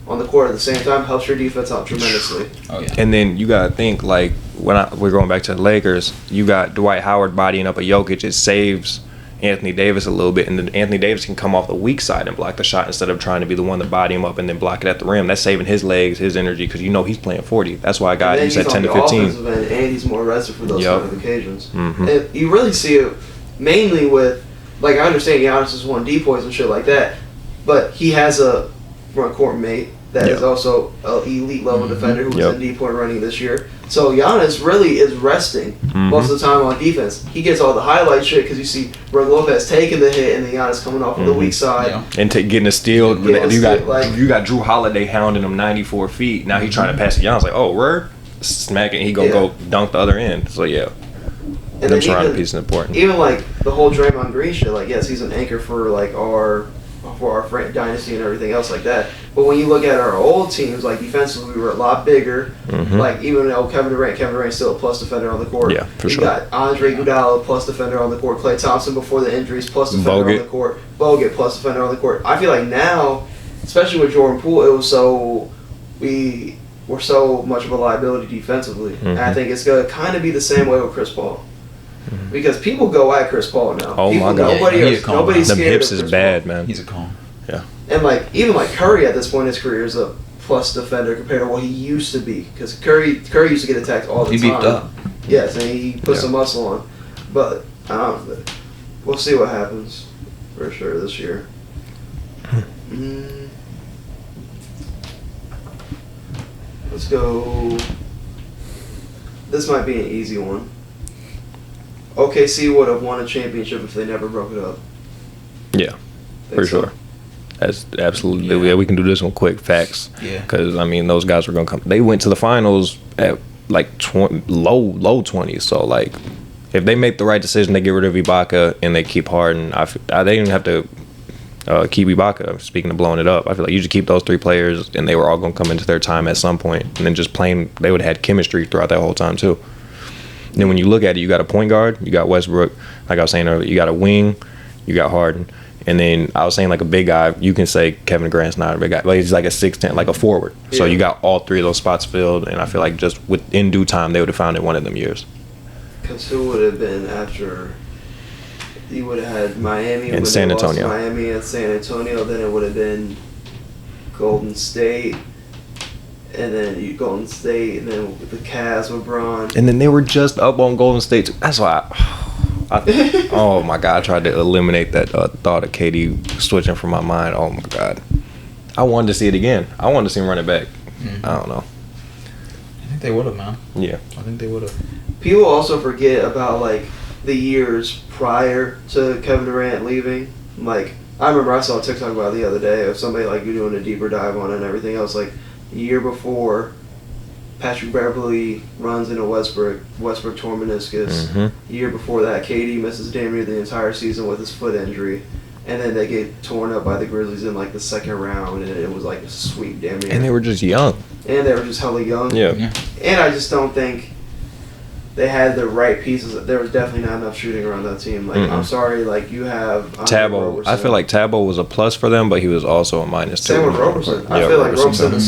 on the court at the same time helps your defense out tremendously. Oh yeah. And then you gotta think like we're going back to the Lakers. You got Dwight Howard bodying up a Jokic. It saves Anthony Davis a little bit, and then Anthony Davis can come off the weak side and block the shot instead of trying to be the one to body him up and then block it at the rim. That's saving his legs, his energy, because he's playing 40. That's why I got you said 10 to 15. And he's more rested for those kind of occasions. Mm-hmm. And you really see it mainly with, like, I understand Giannis is 1D points and shit like that, but he has a front court mate that is also an elite level defender who was in D-point running this year. So Giannis really is resting most of the time on defense. He gets all the highlight shit because you see Brook Lopez taking the hit and then Giannis coming off on the weak side. Yeah. And getting a steal. You like, got Drew Holiday hounding him 94 feet. Now he's trying to pass it. Giannis like, oh, word? Smack it. He gonna go dunk the other end. So, yeah. And them surrounding pieces is important. Even, like, the whole Draymond Green shit, like, yes, he's an anchor for, like, our dynasty and everything else like that. But when you look at our old teams, like defensively, we were a lot bigger. Like even though Kevin Durant's still a plus defender on the court. Yeah, for sure. You got Andre Iguodala, plus defender on the court. Klay Thompson before the injuries, plus defender on the court. Bogut, plus defender on the court. I feel like now, especially with Jordan Poole, we were so much of a liability defensively. And I think it's gonna kind of be the same way with Chris Paul. Because people go at Chris Paul now. Oh people, my God. Nobody's The scared hips of is Chris bad, Paul. man. He's a calm. Yeah. And even Curry at this point in his career is a plus defender compared to what he used to be. Because Curry used to get attacked all the time. He beefed up. Yes, and he put some muscle on. But I don't know. We'll see what happens for sure this year. Let's go. This might be an easy one. OKC would have won a championship if they never broke it up. Yeah, for sure. That's absolutely. Yeah, we can do this one quick. Facts. Yeah. Because I mean, those guys were gonna come. They went to the finals at like low 20s. So like, if they make the right decision, they get rid of Ibaka and they keep Harden. They didn't have to keep Ibaka. Speaking of blowing it up, I feel like you should keep those three players, and they were all gonna come into their time at some point, and then just playing. They would have had chemistry throughout that whole time too. And then when you look at it, you got a point guard, you got Westbrook. Like I was saying earlier, you got a wing, you got Harden. And then I was saying like a big guy, you can say Kevin Durant's not a big guy, but he's like a 6'10", like a forward. So you got all three of those spots filled, and I feel like just in due time they would have found it one of them years. Because who would have been after? You would have had Miami and San Antonio. Miami and San Antonio. Then it would have been Golden State, and then Golden State, and then with the Cavs, LeBron. And then they were just up on Golden State too. That's why. Oh my God! I tried to eliminate that thought of KD switching from my mind. Oh my God! I wanted to see it again. I wanted to see him run it back. I don't know. I think they would have, man. Yeah. I think they would have. People also forget about like the years prior to Kevin Durant leaving. Like I remember I saw a TikTok about it the other day of somebody like you doing a deeper dive on it and everything else. Like the year before, Patrick Beverley runs into Westbrook torn meniscus. Year before that, KD misses damn near the entire season with his foot injury. And then they get torn up by the Grizzlies in like the second round, and it was like a sweep damn near. And they were just young. And they were just hella young. Yeah. And I just don't think they had the right pieces. There was definitely not enough shooting around that team. Like I'm sorry, like you have Tabo. I feel like Tabo was a plus for them, but he was also a minus too. Same with Roberson. I feel like Roberson and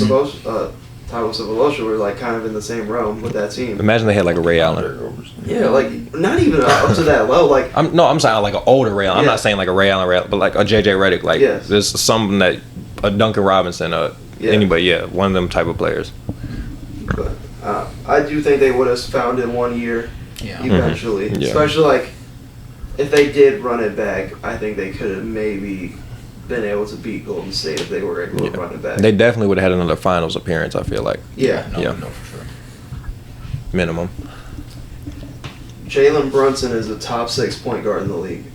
Tabo Savolosha were like kind of in the same realm with that team. Imagine they had like a Ray Allen. Yeah, like not even up to that low. Like I'm saying like an older Ray Allen. I'm not saying like a Ray Allen, but like a JJ Redick. Like there's something that a Duncan Robinson, anybody, one of them type of players. But I do think they would have found it one year eventually. Especially like if they did run it back, I think they could have maybe been able to beat Golden State if they were able to run it back. They definitely would have had another finals appearance, I feel like. No, for sure. Minimum. Jalen Brunson is a top 6 point guard in the league.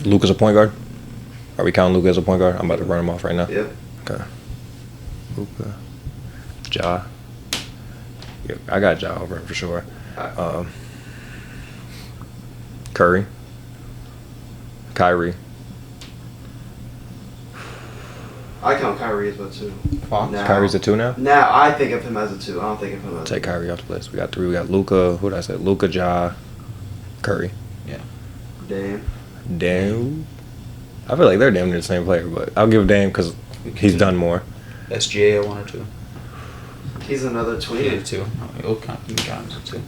Luka's a point guard? Are we counting Luka as a point guard? I'm about to run him off right now. Yep. Okay. Luka. Ja. Yeah, I got Ja over him for sure. Curry. Kyrie. I count Kyrie as a 2. Fox. Now, Kyrie's a 2 now? Now I think of him as a 2. I don't think of him as Take a Kyrie off the list. We got 3. We got Luka. Who did I say? Luka, Ja, Curry. Dame. Dame. I feel like they're damn near the same player, but I'll give Dame because he's done more. SGA a 1 or 2. He's another tweener. 2. You'll count him as a 2.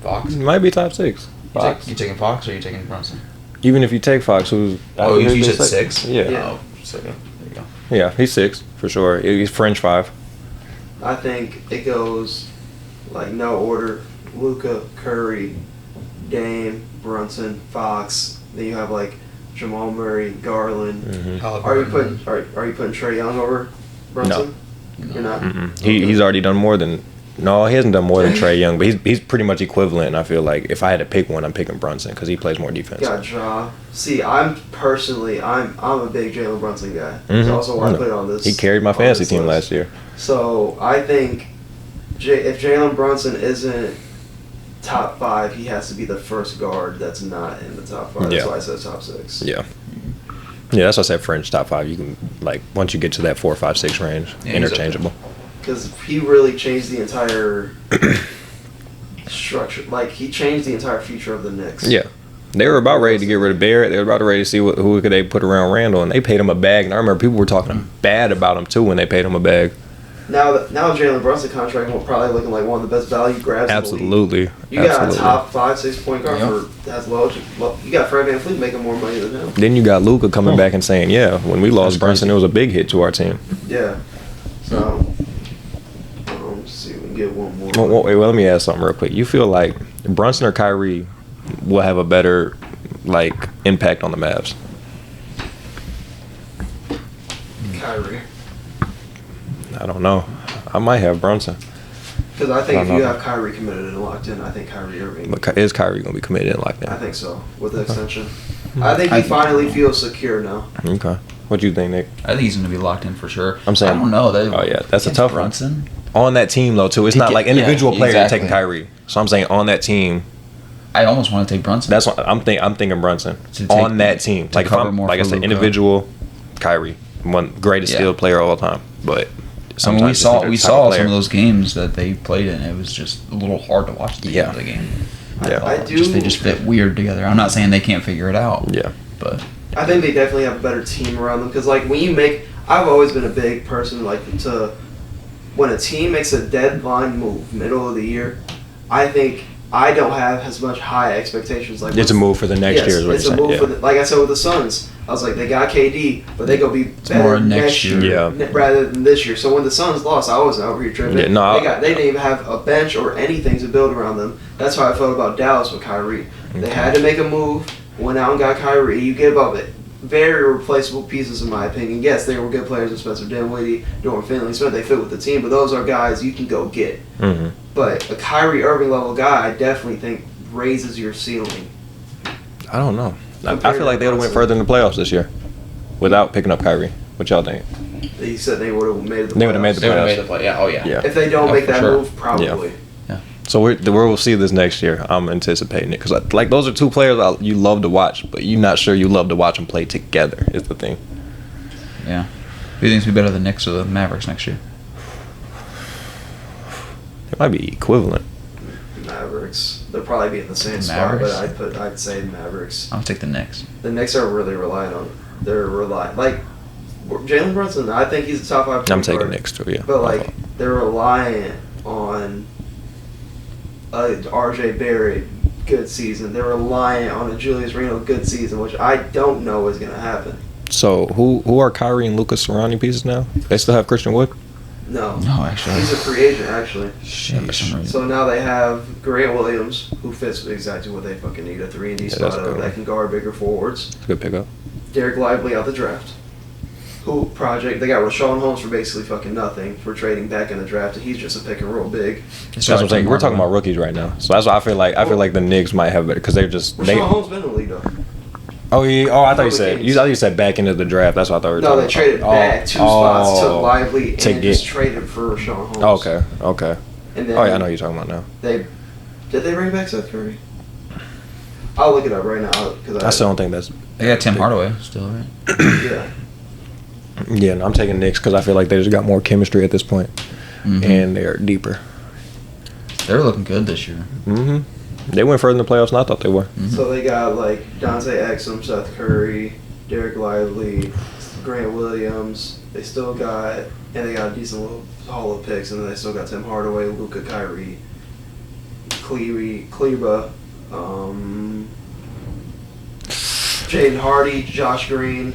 Fox. He might be top 6. Fox. You taking Fox or you taking Brunson? Even if you take Fox, who's You said 6. Yeah. Yeah. Oh, so there you go. Yeah, he's 6 for sure. He's French 5. I think it goes like no order. Luka, Curry, Dame, Brunson, Fox. Then you have like Jamal Murray, Garland. Mm-hmm. Are you putting Trae Young over Brunson? No. You're not. He's already done more than. No, he hasn't done more than Trae Young, but he's pretty much equivalent. And I feel like if I had to pick one, I'm picking Brunson because he plays more defense. Got Ja. See, I'm a big Jalen Brunson guy. That's Mhm. also why I put it on this. He carried my on fantasy this team list. last year. So I think if Jalen Brunson isn't top 5, he has to be the first guard that's not in the top 5. That's Yeah. why I said top 6. Yeah. Yeah, that's why I said French top 5. You can, like, once you get to that 4, 5, 6 range, Yeah, interchangeable. Because he really changed the entire structure. Like, he changed the entire future of the Knicks. Yeah. They were about ready to get rid of Barrett. They were about ready to see who could they put around Randall, and they paid him a bag. And I remember people were talking bad about him, too, when they paid him a bag. Now Jalen Brunson contract will probably looking like one of the best value grabs in the league. Absolutely. You got a top 5, 6 point guard for as low. You got Fred VanVleet making more money than him. Then you got Luka coming back and saying, yeah, when we lost Brunson, it was a big hit to our team. Yeah. So, let's see if we can get one more. Well, let me ask something real quick. You feel like Brunson or Kyrie will have a better, like, impact on the Mavs? Kyrie. I don't know. I might have Brunson. Because I think I if don't you know. have Kyrie committed and locked in, I think Kyrie Irving. But is Kyrie going to be committed and locked in? I think so, with the extension. I think he finally feels secure now. Okay. What do you think, Nick? I think he's going to be locked in for sure. I'm saying- I don't know. Oh, yeah, that's a against tough one. Brunson. On that team, though, too. It's He not can- like individual yeah, players exactly. taking Kyrie. So I'm saying on that team, I almost want to take Brunson. that's what I'm thinking Brunson. To take- On that team. to Like, if cover I'm, more like I for said, Luka. individual, Kyrie. One greatest Yeah. skilled player of all time. But I mean, we it's saw either we type saw player. some of those games that they played in. It was just a little hard to watch the end Yeah. of the game. Yeah. I do. They just fit weird together. I'm not saying they can't figure it out. Yeah. But I think they definitely have a better team around them because, like, when you make, I've always been a big person like to when a team makes a deadline move middle of the year. I think I don't have as much high expectations. Like It's a move for the next yes, year, is what it's you're a saying. move for the, like I said with the Suns. I was like, they got KD, but they gonna be better more next next year. Yeah. rather than this year. So when the Suns lost, I wasn't over here tripping. Yeah, no, they didn't even have a bench or anything to build around them. That's how I felt about Dallas with Kyrie. They had to make a move. Went out and got Kyrie. You give up it. Very replaceable pieces, in my opinion. Yes, they were good players in Spencer Dinwiddie, Dorian Finney-Smith. They fit with the team, but those are guys you can go get. Mm-hmm. But a Kyrie Irving level guy, I definitely think raises your ceiling. I don't know. I Compared feel like to they would have went Brunson. further in the playoffs this year without picking up Kyrie. What y'all think? He said they would have made the They would've made playoffs. the they would have playoffs. made the play. Yeah. Oh yeah. Yeah. If they don't Oh, make for that sure. move, probably. So we'll see this next year. I'm anticipating it because like those are two players you love to watch, but you're not sure you love to watch them play together. Is the thing. Yeah. Who thinks we better the Knicks or the Mavericks next year? They might be equivalent. Mavericks. They'll probably be in the same The spot, but Mavericks? I'd say Mavericks. I'll take the Knicks. The Knicks are really relying on. They're relying like Jalen Brunson. I think he's a top 5. I'm point taking guard, Knicks too. Yeah. But like they're reliant on RJ Barrett good season. They're reliant on a Julius Randle good season, which I don't know is gonna happen. So who are Kyrie and Lucas surrounding pieces now? They still have Christian Wood. No, No, actually. he's a free agent actually. Yeah, for some reason. So now they have Grant Williams, who fits exactly what they fucking need, a 3-and-D Yeah, that's spot a good that one. can guard bigger forwards. It's a good pickup. Derek Lively out the draft. Who project? They got Rashawn Holmes for basically fucking nothing for trading back in the draft, and he's just a pick and roll big. That's what I'm saying. We're talking about rookies right now, so that's why I feel like the Knicks might have better because they're just Rashawn they. Holmes been in the league though. Oh yeah. Oh, I thought you From the said Kings. you thought you said back into the draft. That's what I thought. We were No, talking they traded about. back 2 spots, took Lively, to and get- just traded for Sean Holmes. Oh, okay. Okay. And then Oh yeah, I know what you're talking about now. Did they bring back Seth Curry? I'll look it up right now because I still don't think that's. They got Tim Hardaway still, right? yeah. Yeah, no, I'm taking Knicks because I feel like they just got more chemistry at this point, Mhm. and they're deeper. They're looking good this year. Mm-hmm. They went further in the playoffs than I thought they were. So they got like Dante Exum, Seth Curry, Derek Lively, Grant Williams. They still got, and they got a decent little haul of picks, and then they still got Tim Hardaway, Luka Kyrie, Kleba, Jaden Hardy, Josh Green.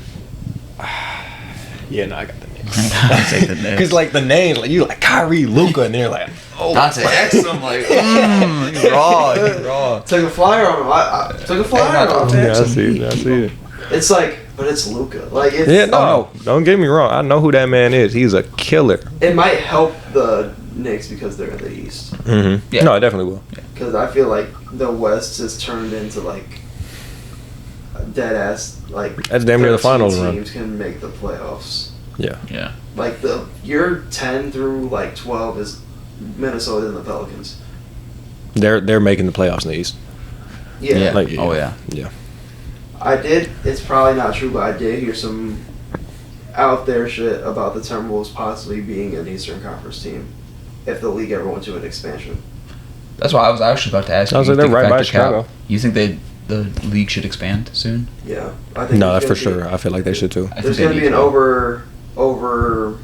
Yeah, no, I got the Knicks. I'll take the Knicks. Because like the names, like you like Kyrie, Luka, and they're like, oh, Dante Exum, like, he's raw, he's raw. Took a flyer on him. I took a flyer on him. yeah, I see it. It's like, but it's Luka. Like it's, Yeah, no, don't get me wrong. I know who that man is. He's a killer. It might help the Knicks because they're in the East. Mm-hmm. Yeah. No, it definitely will. Because I feel like the West has turned into like a dead ass like. That's damn near the 13 finals run. Teams can make the playoffs. Yeah. Yeah. Like your 10 through like 12 is Minnesota and the Pelicans. They're making the playoffs in the East. Yeah. Like, Oh, yeah. Yeah. I did. It's probably not true, but I did hear some out there shit about the Timberwolves possibly being an Eastern Conference team if the league ever went to an expansion. That's why I was actually about to ask I was you. like, they're think right by Factor Cap- Chicago. You think the league should expand soon? Yeah, I think No, there's for gonna be- sure. I feel like they should too. I think There's they going to need be an over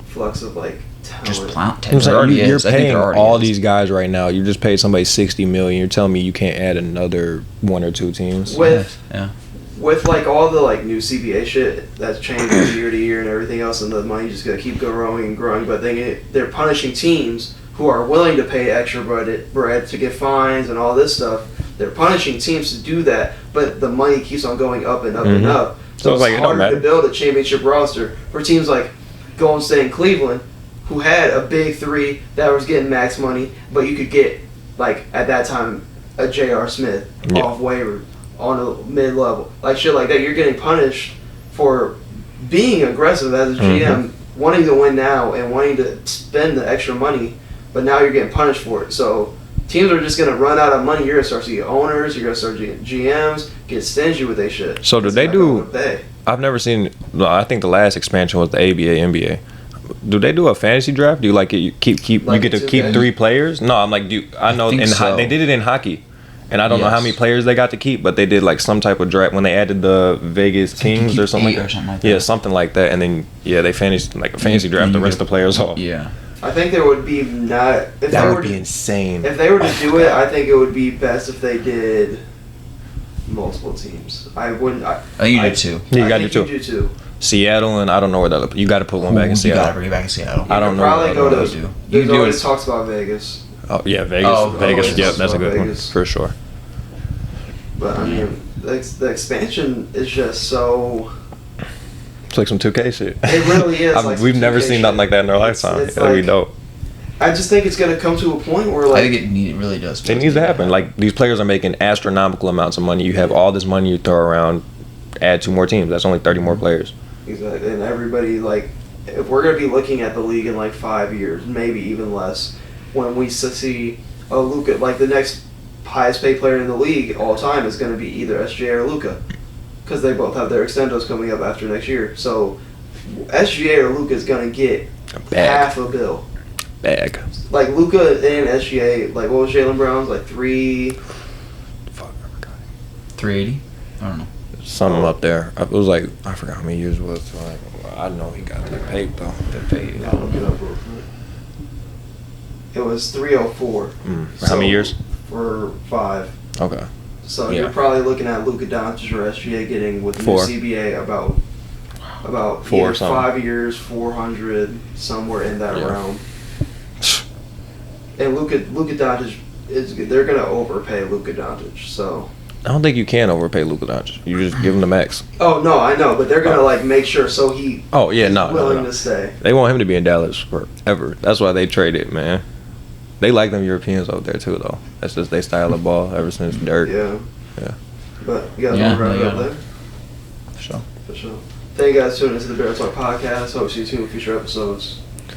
flux of like talent. just plant. I'm There saying, already you're is. I think paying there already all is. these guys right now. You just paid somebody $60 million. You're telling me you can't add another 1 or 2 teams? With Yeah. with like all the like new CBA shit that's changing year to year and everything else, and the money just gonna keep growing and growing. But they're punishing teams who are willing to pay extra bread to get fines and all this stuff. They're punishing teams to do that, but the money keeps on going up and up and Mhm. up. So So it's like, it's it don't harder to matter. build a championship roster for teams like Golden State and Cleveland, who had a big 3 that was getting max money, but you could get like at that time a J.R. Smith Yeah. off waiver on a mid level, like shit like that. You're getting punished for being aggressive as a GM, wanting to win now and wanting to spend the extra money, but now you're getting punished for it. So teams are just gonna run out of money. You're gonna start to get owners. You're gonna start to get GMs get stingy with their shit. So do It's they not do- gonna pay. I've never seen. No, I think the last expansion was the ABA, NBA. Do they do a fantasy draft? Do you like it? You keep Like you get in to keep 2K? 3 players? No, I'm like, I know think in so. they did it in hockey, and I don't know how Yes. many players they got to keep, but they did like some type of draft when they added the Vegas like you Kings keep or something 8 like or that. something like Yeah, that. something like that, and then they fantasy like a fantasy draft the rest of the players off. Yeah. I think there would be not if That they would were be insane. if they were to do it. I think it would be best if they did multiple teams. I wouldn't. I think you I- do too. Yeah, you I gotta think do you do too. Seattle, and I don't know where that. You got to put one back in You Seattle. gotta bring it back in Seattle. I don't You know could probably what go other to. do. You There's do always it- talks about Vegas, Oh yeah, Vegas. Oh, Vegas. always Yeah, talks that's a about good one Vegas. for sure. but I mean, the expansion is just so. It's like some 2K shit. It really is. Like some We've never 2K seen nothing shit. like that in our It's- lifetime. it's That'd be like- dope. I just think it's gonna come to a point where I like think it really does. It needs to happen. Like these players are making astronomical amounts of money. You have all this money you throw around. Add 2 more teams. That's only 30 more players. exactly, and everybody like if we're gonna be looking at the league in like 5 years, maybe even less, when we see a Luka, like the next highest paid player in the league all time is gonna be either SGA or Luka, because they both have their extendos coming up after next year. So SGA or Luka is gonna get Bag. half a bill. Bag. Like Luka and SGA, like what was Jalen Brown's like 3? Fuck, I forgot. 380. I don't know. Something up there. It was like I forgot how many years it was. Like, I know he got like paid though. Yeah, I'll look it up real quick. It was 304. How many years? For 5. Okay. So Yeah. you're probably looking at Luka Doncic or SGA getting with the 4. new CBA about 4 either something. 5 years, 400, somewhere in that Yeah. realm. And Luka Doncic is they're gonna overpay Luka Doncic. So I don't think you can overpay Luka Doncic. You just give him the max. oh no, I know, but they're gonna like make sure so he Oh yeah, is no, willing no. to stay. They want him to be in Dallas forever. That's why they traded, man. They like them Europeans over there too, though. That's just their style of ball ever since Dirk. Yeah. Yeah. But you guys Yeah, want to wrap they it up got there? For sure. For sure. Thank you guys for tuning into the Bear Talk podcast. Hope to see you tuned in future episodes.